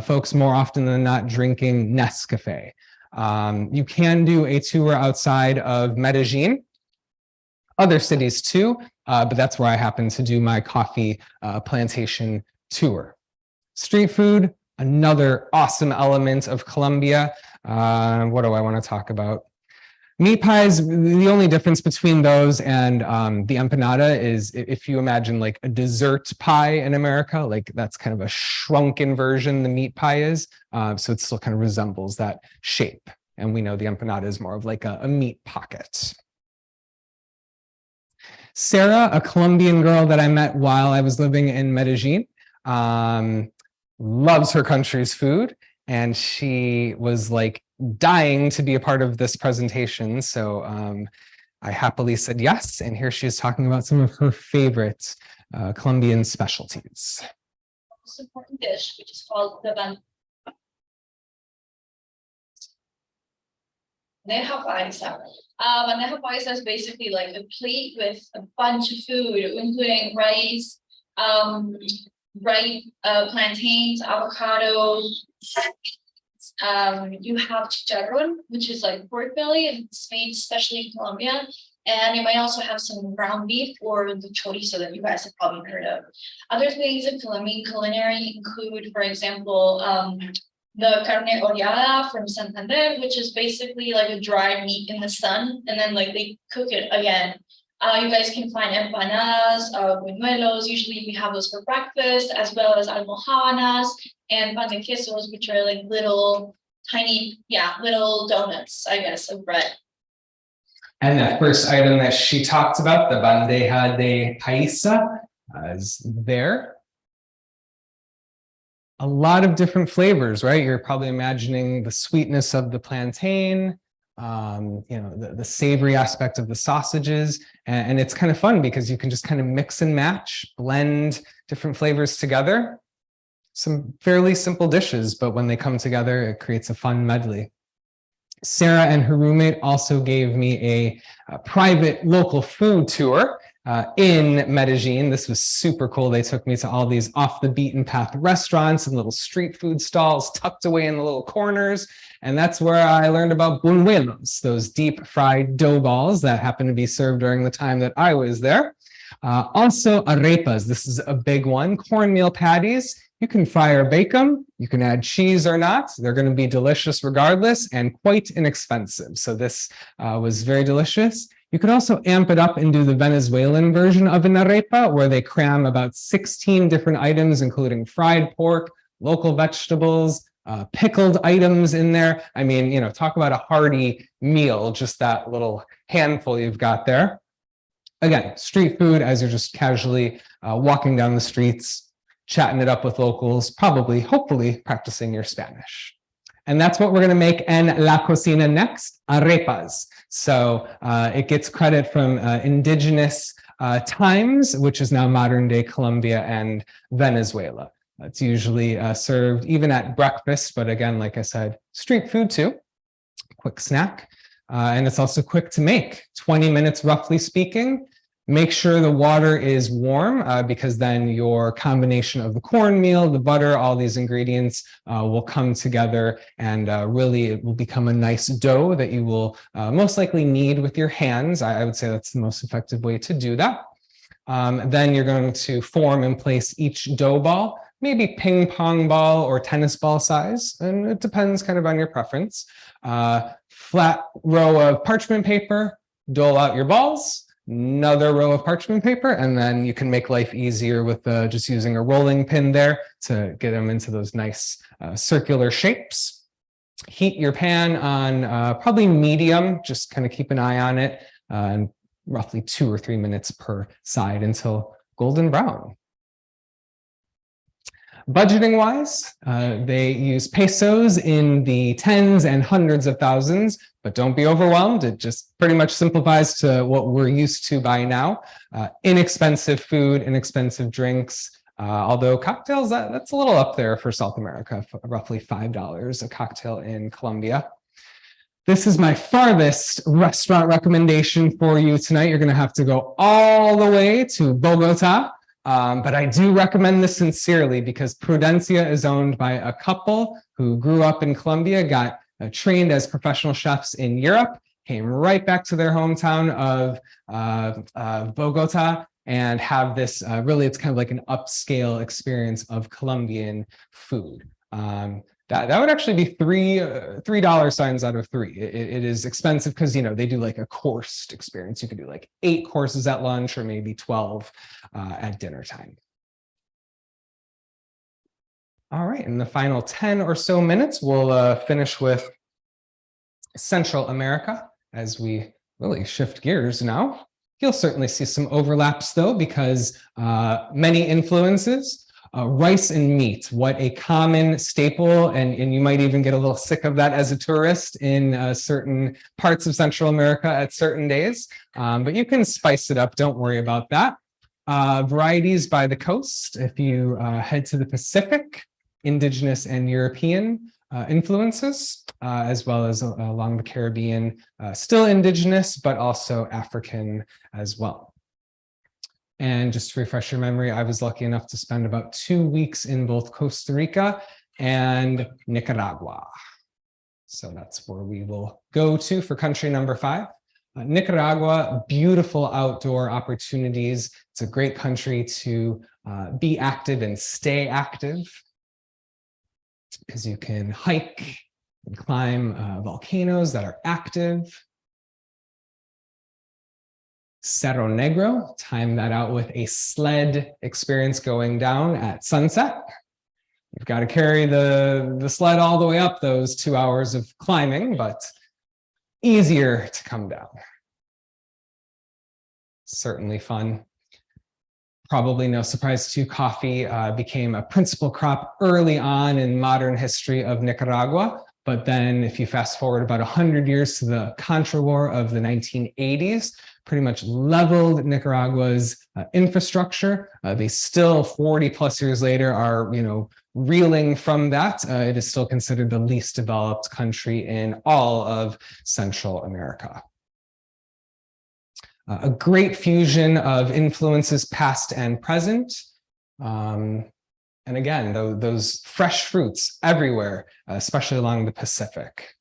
folks more often than not drinking Nescafe. You can do a tour outside of Medellin, other cities too, but that's where I happen to do my coffee plantation tour. Street food, another awesome element of Colombia. What do I want to talk about? Meat pies, the only difference between those and the empanada is if you imagine like a dessert pie in America, like that's kind of a shrunken version the meat pie is. So it still kind of resembles that shape. And we know the empanada is more of like a meat pocket. Sarah, a Colombian girl that I met while I was living in Medellin, loves her country's food. And she was like dying to be a part of this presentation. So I happily said yes. And here she is talking about some of her favorite Colombian specialties. Most important dish, which is called the bandeja paisa. Bandeja paisa is basically like a plate with a bunch of food, including rice, ripe plantains, avocados. You have chicharrón, which is like pork belly, and it's made especially in Colombia. And you might also have some ground beef or the chorizo that you guys have probably heard of. Other things in Colombian culinary include, for example, the carne oreada from Santander, which is basically like a dried meat in the sun, and then like they cook it again. You guys can find empanadas, buñuelos. Usually we have those for breakfast, as well as almojábanas and pan de quesos, which are like little tiny, little donuts, I guess, of bread. And that first item that she talked about, the bandeja de paisa, is there. A lot of different flavors, right? You're probably imagining the sweetness of the plantain, the savory aspect of the sausages. And it's kind of fun because you can just kind of mix and match, blend different flavors together. Some fairly simple dishes, but when they come together, it creates a fun medley. Sarah and her roommate also gave me a private local food tour in Medellin. This was super cool. They took me to all these off the beaten path restaurants and little street food stalls tucked away in the little corners. And that's where I learned about buñuelos, those deep fried dough balls that happened to be served during the time that I was there. Also arepas, this is a big one, cornmeal patties. You can fry or bake them. You can add cheese or not. They're going to be delicious regardless and quite inexpensive. So this was very delicious. You could also amp it up and do the Venezuelan version of an arepa, where they cram about 16 different items, including fried pork, local vegetables, pickled items in there. I mean, talk about a hearty meal, just that little handful you've got there. Again, street food as you're just casually walking down the streets, chatting it up with locals, probably, hopefully practicing your Spanish. And that's what we're going to make in La Cocina next, arepas. So it gets credit from indigenous times, which is now modern day Colombia and Venezuela. It's usually served even at breakfast, but again, like I said, street food too, quick snack. And it's also quick to make, 20 minutes roughly speaking. Make sure the water is warm because then your combination of the cornmeal, the butter, all these ingredients will come together and really it will become a nice dough that you will most likely knead with your hands. I would say that's the most effective way to do that. Then you're going to form and place each dough ball, maybe ping pong ball or tennis ball size, and it depends kind of on your preference. Flat row of parchment paper, dole out your balls. another row of parchment paper, and then you can make life easier with just using a rolling pin there to get them into those nice circular shapes. Heat your pan on probably medium, just kind of keep an eye on it, and roughly 2 or 3 minutes per side until golden brown. Budgeting wise, they use pesos in the tens and hundreds of thousands, but don't be overwhelmed. It just pretty much simplifies to what we're used to by now. Inexpensive food, inexpensive drinks, although cocktails, that's a little up there for South America, roughly $5 a cocktail in Colombia. This is my farthest restaurant recommendation for you tonight. You're gonna have to go all the way to Bogota. But I do recommend this sincerely because Prudencia is owned by a couple who grew up in Colombia, got trained as professional chefs in Europe, came right back to their hometown of Bogota, and have this, really, it's kind of like an upscale experience of Colombian food. That would actually be $3 signs out of 3. It is expensive because, you know, they do like a coursed experience. You could do like 8 courses at lunch or maybe 12 at dinner time. All right, in the final 10 or so minutes, we'll finish with Central America as we really shift gears now. You'll certainly see some overlaps though, because many influences. Rice and meat, what a common staple, and you might even get a little sick of that as a tourist in certain parts of Central America at certain days, but you can spice it up, don't worry about that. Varieties by the coast, if you head to the Pacific, indigenous and European influences, as well as along the Caribbean, still indigenous, but also African as well. And just to refresh your memory, I was lucky enough to spend about 2 weeks in both Costa Rica and Nicaragua. So that's where we will go to for country number 5. Nicaragua, beautiful outdoor opportunities. It's a great country to be active and stay active because you can hike and climb volcanoes that are active. Cerro Negro, time that out with a sled experience going down at sunset. You've got to carry the sled all the way up those 2 hours of climbing, but easier to come down. Certainly fun. Probably no surprise to you, coffee became a principal crop early on in modern history of Nicaragua. But then if you fast forward about 100 years to the Contra War of the 1980s, pretty much leveled Nicaragua's infrastructure. They still 40 plus years later are, reeling from that. It is still considered the least developed country in all of Central America. A great fusion of influences past and present. And again, those fresh fruits everywhere, especially along the Pacific.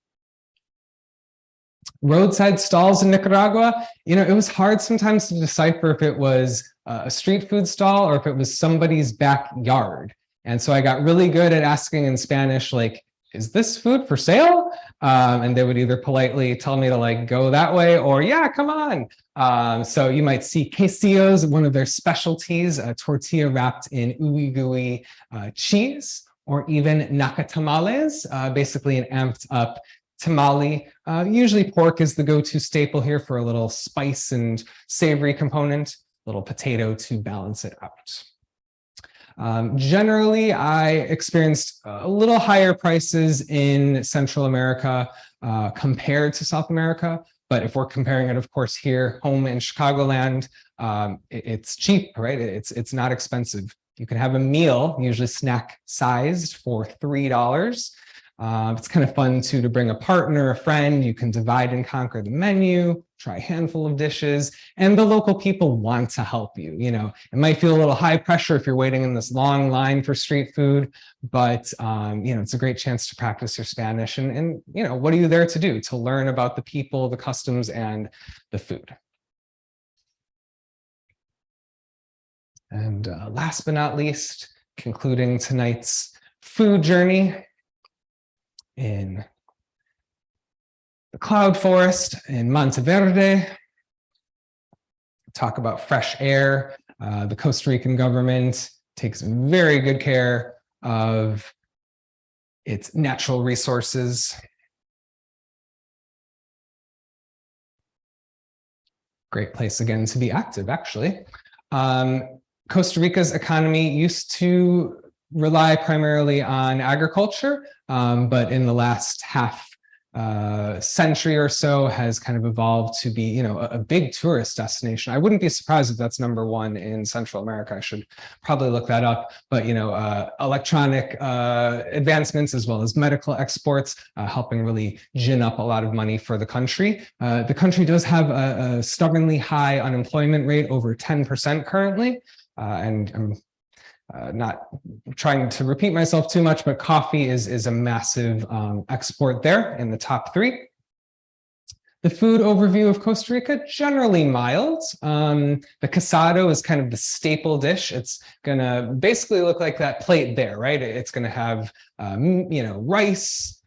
Roadside stalls in Nicaragua, it was hard sometimes to decipher if it was a street food stall or if it was somebody's backyard. And so I got really good at asking in Spanish, like, is this food for sale? And they would either politely tell me to go that way or, yeah, come on. So you might see quesillos, one of their specialties, a tortilla wrapped in ooey gooey cheese, or even nacatamales, basically an amped up tamale. Usually pork is the go-to staple here for a little spice and savory component, little potato to balance it out. Generally, I experienced a little higher prices in Central America compared to South America. But if we're comparing it, of course, here, home in Chicagoland, it's cheap, right? It's not expensive. You can have a meal, usually snack sized, for $3. It's kind of fun too to bring a partner, a friend. You can divide and conquer the menu, try a handful of dishes, and the local people want to help you. It might feel a little high pressure if you're waiting in this long line for street food, but it's a great chance to practice your Spanish. And what are you there to do? To learn about the people, the customs, and the food. And last but not least, concluding tonight's food journey in the cloud forest in Monteverde. talk about fresh air. The Costa Rican government takes very good care of its natural resources. Great place again to be active, actually. Costa Rica's economy used to rely primarily on agriculture, but in the last half century or so has kind of evolved to be, a big tourist destination. I wouldn't be surprised if that's #1 in Central America. I should probably look that up. But, electronic advancements as well as medical exports helping really gin up a lot of money for the country. The country does have a stubbornly high unemployment rate, over 10% currently. And I'm not trying to repeat myself too much, but coffee is a massive export there in the top 3. The food overview of Costa Rica, generally mild. The casado is kind of the staple dish. It's gonna basically look like that plate there, right? It's gonna have, rice,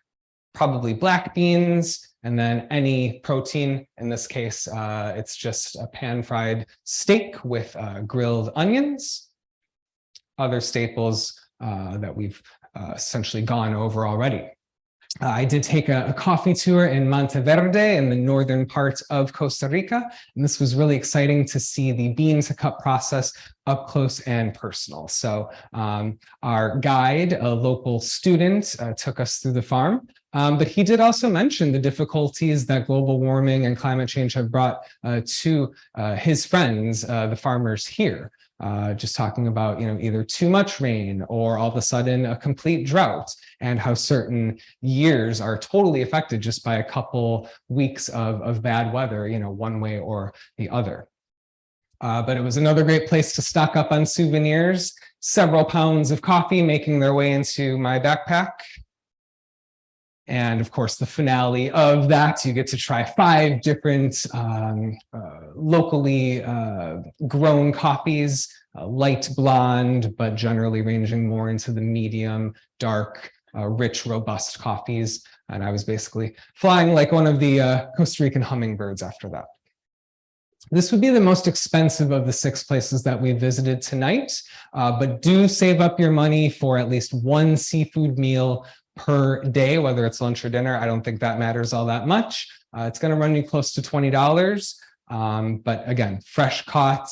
probably black beans, and then any protein. In this case, it's just a pan-fried steak with grilled onions. Other staples that we've essentially gone over already. I did take a coffee tour in Monteverde in the northern part of Costa Rica, and this was really exciting to see the bean to cup process up close and personal. So our guide, a local student, took us through the farm, but he did also mention the difficulties that global warming and climate change have brought to his friends, the farmers here. Just talking about, either too much rain or all of a sudden a complete drought, and how certain years are totally affected just by a couple weeks of bad weather, one way or the other. But it was another great place to stock up on souvenirs. Several pounds of coffee making their way into my backpack. And of course, the finale of that, you get to try 5 different locally grown coffees, light blonde, but generally ranging more into the medium, dark, rich, robust coffees. And I was basically flying like one of the Costa Rican hummingbirds after that. This would be the most expensive of the 6 places that we visited tonight, but do save up your money for at least 1 seafood meal per day, whether it's lunch or dinner. I don't think that matters all that much. It's going to run you close to $20, but again, fresh caught,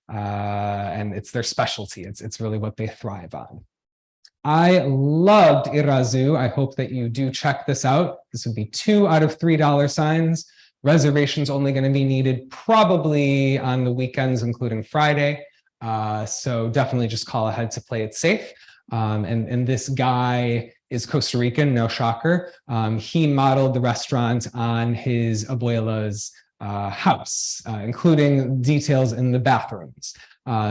and it's their specialty. It's really what they thrive on. I loved Irazu. I hope that you do check this out. This would be 2 out of $3 signs. Reservations only going to be needed probably on the weekends, including Friday. So definitely just call ahead to play it safe. And this guy is Costa Rican, no shocker. He modeled the restaurant on his abuela's house, including details in the bathrooms.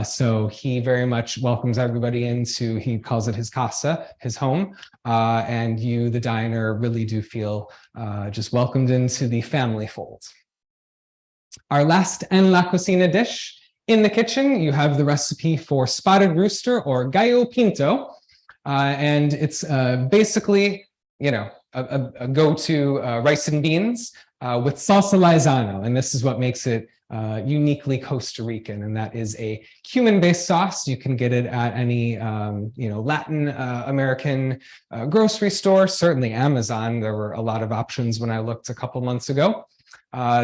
So he very much welcomes everybody into, he calls it his casa, his home. And you, the diner, really do feel just welcomed into the family fold. Our last En la Cocina dish. In the kitchen, you have the recipe for spotted rooster or gallo pinto. And it's basically, a go-to rice and beans with salsa Lizano. And this is what makes it uniquely Costa Rican. And that is a cumin-based sauce. You can get it at any, Latin American grocery store, certainly Amazon. There were a lot of options when I looked a couple months ago.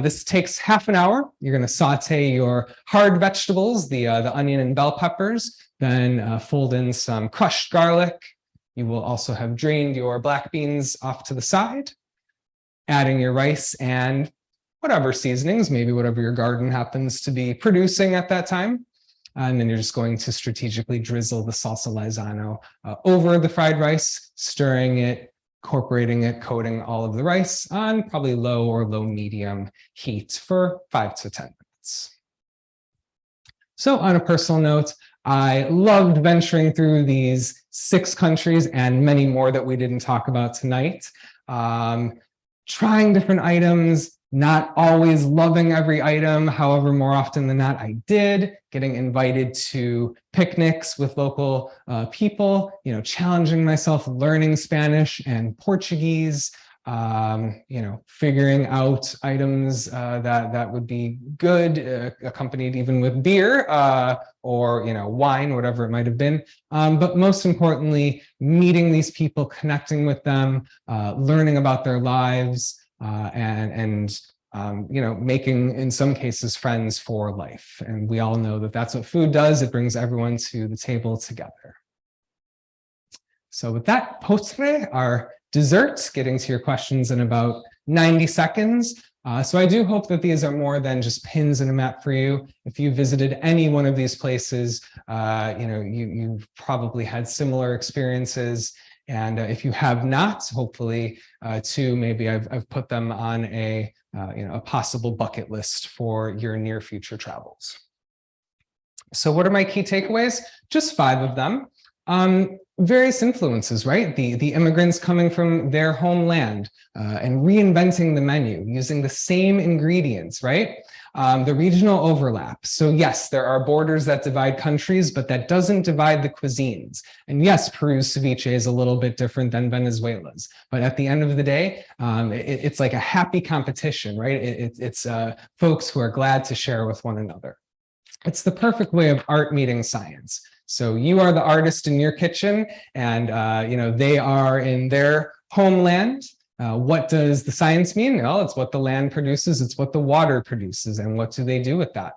This takes half an hour. You're going to saute your hard vegetables, the onion and bell peppers, then fold in some crushed garlic. You will also have drained your black beans off to the side, adding your rice and whatever seasonings, maybe whatever your garden happens to be producing at that time. And then you're just going to strategically drizzle the salsa Lizano over the fried rice, stirring it, incorporating it, coating all of the rice on probably low or low medium heat for 5 to 10 minutes. So on a personal note, I loved venturing through these 6 countries and many more that we didn't talk about tonight. Trying different items, not always loving every item. However, more often than not, I did. Getting invited to picnics with local people, challenging myself, learning Spanish and Portuguese, figuring out items that would be good, accompanied even with beer or wine, whatever it might have been. But most importantly, meeting these people, connecting with them, learning about their lives, and making, in some cases, friends for life. And we all know that that's what food does. It brings everyone to the table together. So with that, postre, our dessert, getting to your questions in about 90 seconds. So I do hope that these are more than just pins in a map for you. If you visited any one of these places, you've probably had similar experiences. And if you have not, hopefully, too, maybe I've put them on a possible bucket list for your near future travels. So what are my key takeaways? Just 5 of them. Various influences, right? The immigrants coming from their homeland and reinventing the menu using the same ingredients, right? The regional overlap. So yes, there are borders that divide countries, but that doesn't divide the cuisines. And yes, Peru's ceviche is a little bit different than Venezuela's, but at the end of the day, it's like a happy competition, right? It's folks who are glad to share with one another. It's the perfect way of art meeting science. So you are the artist in your kitchen, and they are in their homeland. What does the science mean? Well, it's what the land produces, it's what the water produces, and what do they do with that?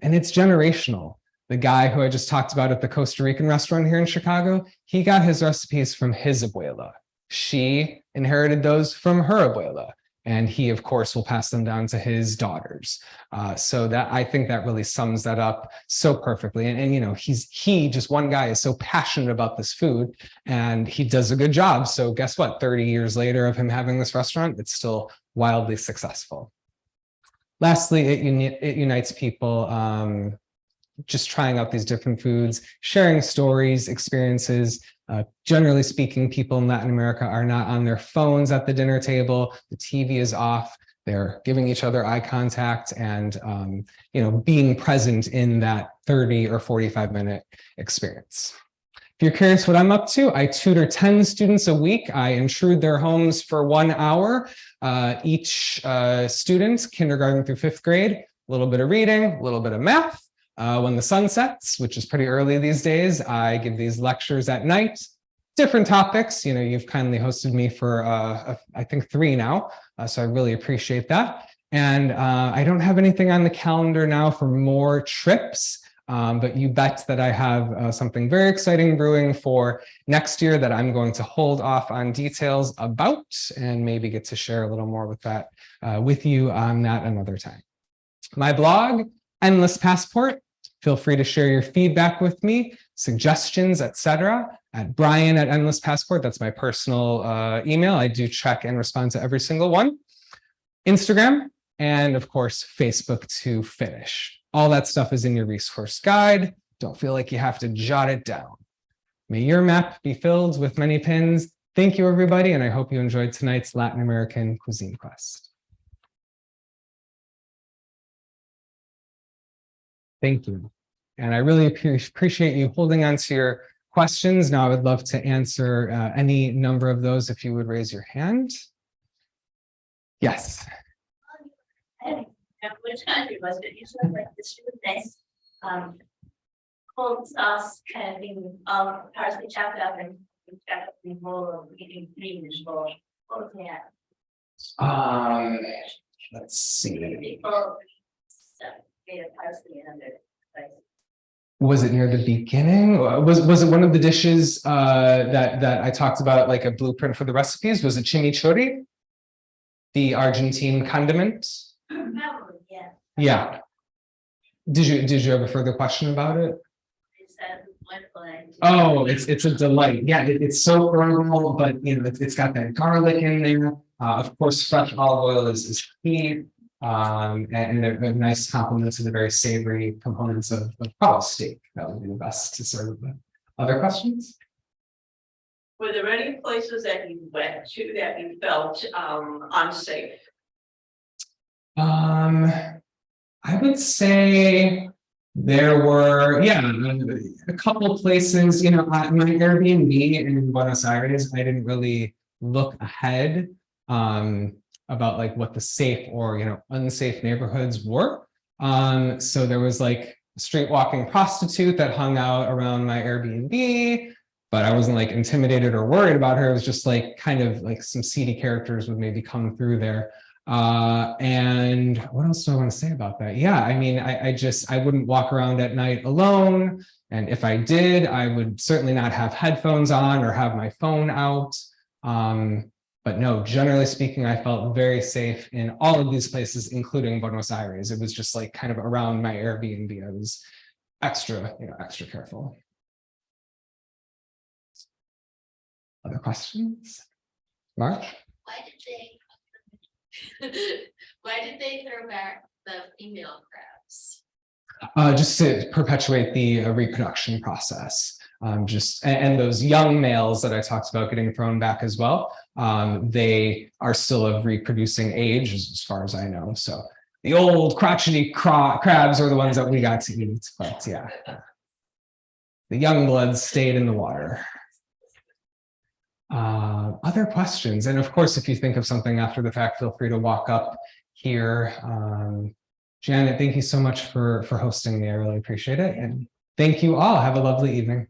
And it's generational. The guy who I just talked about at the Costa Rican restaurant here in Chicago, he got his recipes from his abuela. She inherited those from her abuela. And he, of course, will pass them down to his daughters. So that, I think that really sums that up so perfectly. And he, just one guy, is so passionate about this food, and he does a good job. So guess what? 30 years later of him having this restaurant, it's still wildly successful. Lastly, it unites people, just trying out these different foods, sharing stories, experiences. Generally speaking, people in Latin America are not on their phones at the dinner table. The TV is off. They're giving each other eye contact and being present in that 30 or 45-minute experience. If you're curious what I'm up to, I tutor 10 students a week. I intrude their homes for 1 hour. Each student, kindergarten through 5th grade, a little bit of reading, a little bit of math. When the sun sets, which is pretty early these days, I give these lectures at night, different topics. You've kindly hosted me for, I think 3 now, so I really appreciate that. And I don't have anything on the calendar now for more trips, but you bet that I have something very exciting brewing for next year that I'm going to hold off on details about, and maybe get to share a little more with that with you on that another time. My blog, Endless Passport. Feel free to share your feedback with me, suggestions, etc. at Brian@Endless Passport. That's my personal email. I do check and respond to every single one. Instagram, and of course, Facebook to finish. All that stuff is in your resource guide. Don't feel like you have to jot it down. May your map be filled with many pins. Thank you, everybody, and I hope you enjoyed tonight's Latin American Cuisine Quest. Thank you. And I really appreciate you holding on to your questions. Now I would love to answer any number of those if you would raise your hand. Yes. Which country was it? You said like the nice cold sauce kind of thing, parsley chopped up and chopped up in a bowl of eating English bowl. What was that? Let's see. Parsley under it. Was it near the beginning? Was it one of the dishes that I talked about, like a blueprint for the recipes? Was it chimichurri, the Argentine condiment? Probably, yeah. Yeah. Did you have a further question about it? It's wonderful. Oh, it's a delight. Yeah, it's so herbal, but it's got that garlic in there. Of course, fresh olive oil is key. And a nice complement to the very savory components of probably steak. That would be the best to serve with. Other questions? Were there any places that you went to that you felt unsafe? I would say there were, a couple of places. My Airbnb in Buenos Aires, I didn't really look ahead. about like what the safe or, unsafe neighborhoods were. So there was like a street walking prostitute that hung out around my Airbnb, but I wasn't like intimidated or worried about her. It was just like kind of like some seedy characters would maybe come through there. And what else do I want to say about that? Yeah, I mean, I wouldn't walk around at night alone. And if I did, I would certainly not have headphones on or have my phone out. But no, generally speaking, I felt very safe in all of these places, including Buenos Aires. It was just like kind of around my Airbnb. I was extra careful. Other questions? Mark? Why did they throw back the female crabs? Just to perpetuate the reproduction process. And those young males that I talked about getting thrown back as well, they are still of reproducing age as far as I know. So the old crotchety crabs are the ones that we got to eat, but yeah. The young bloods stayed in the water. Other questions? And of course, if you think of something after the fact, feel free to walk up here. Janet, thank you so much for hosting me. I really appreciate it. And thank you all. Have a lovely evening.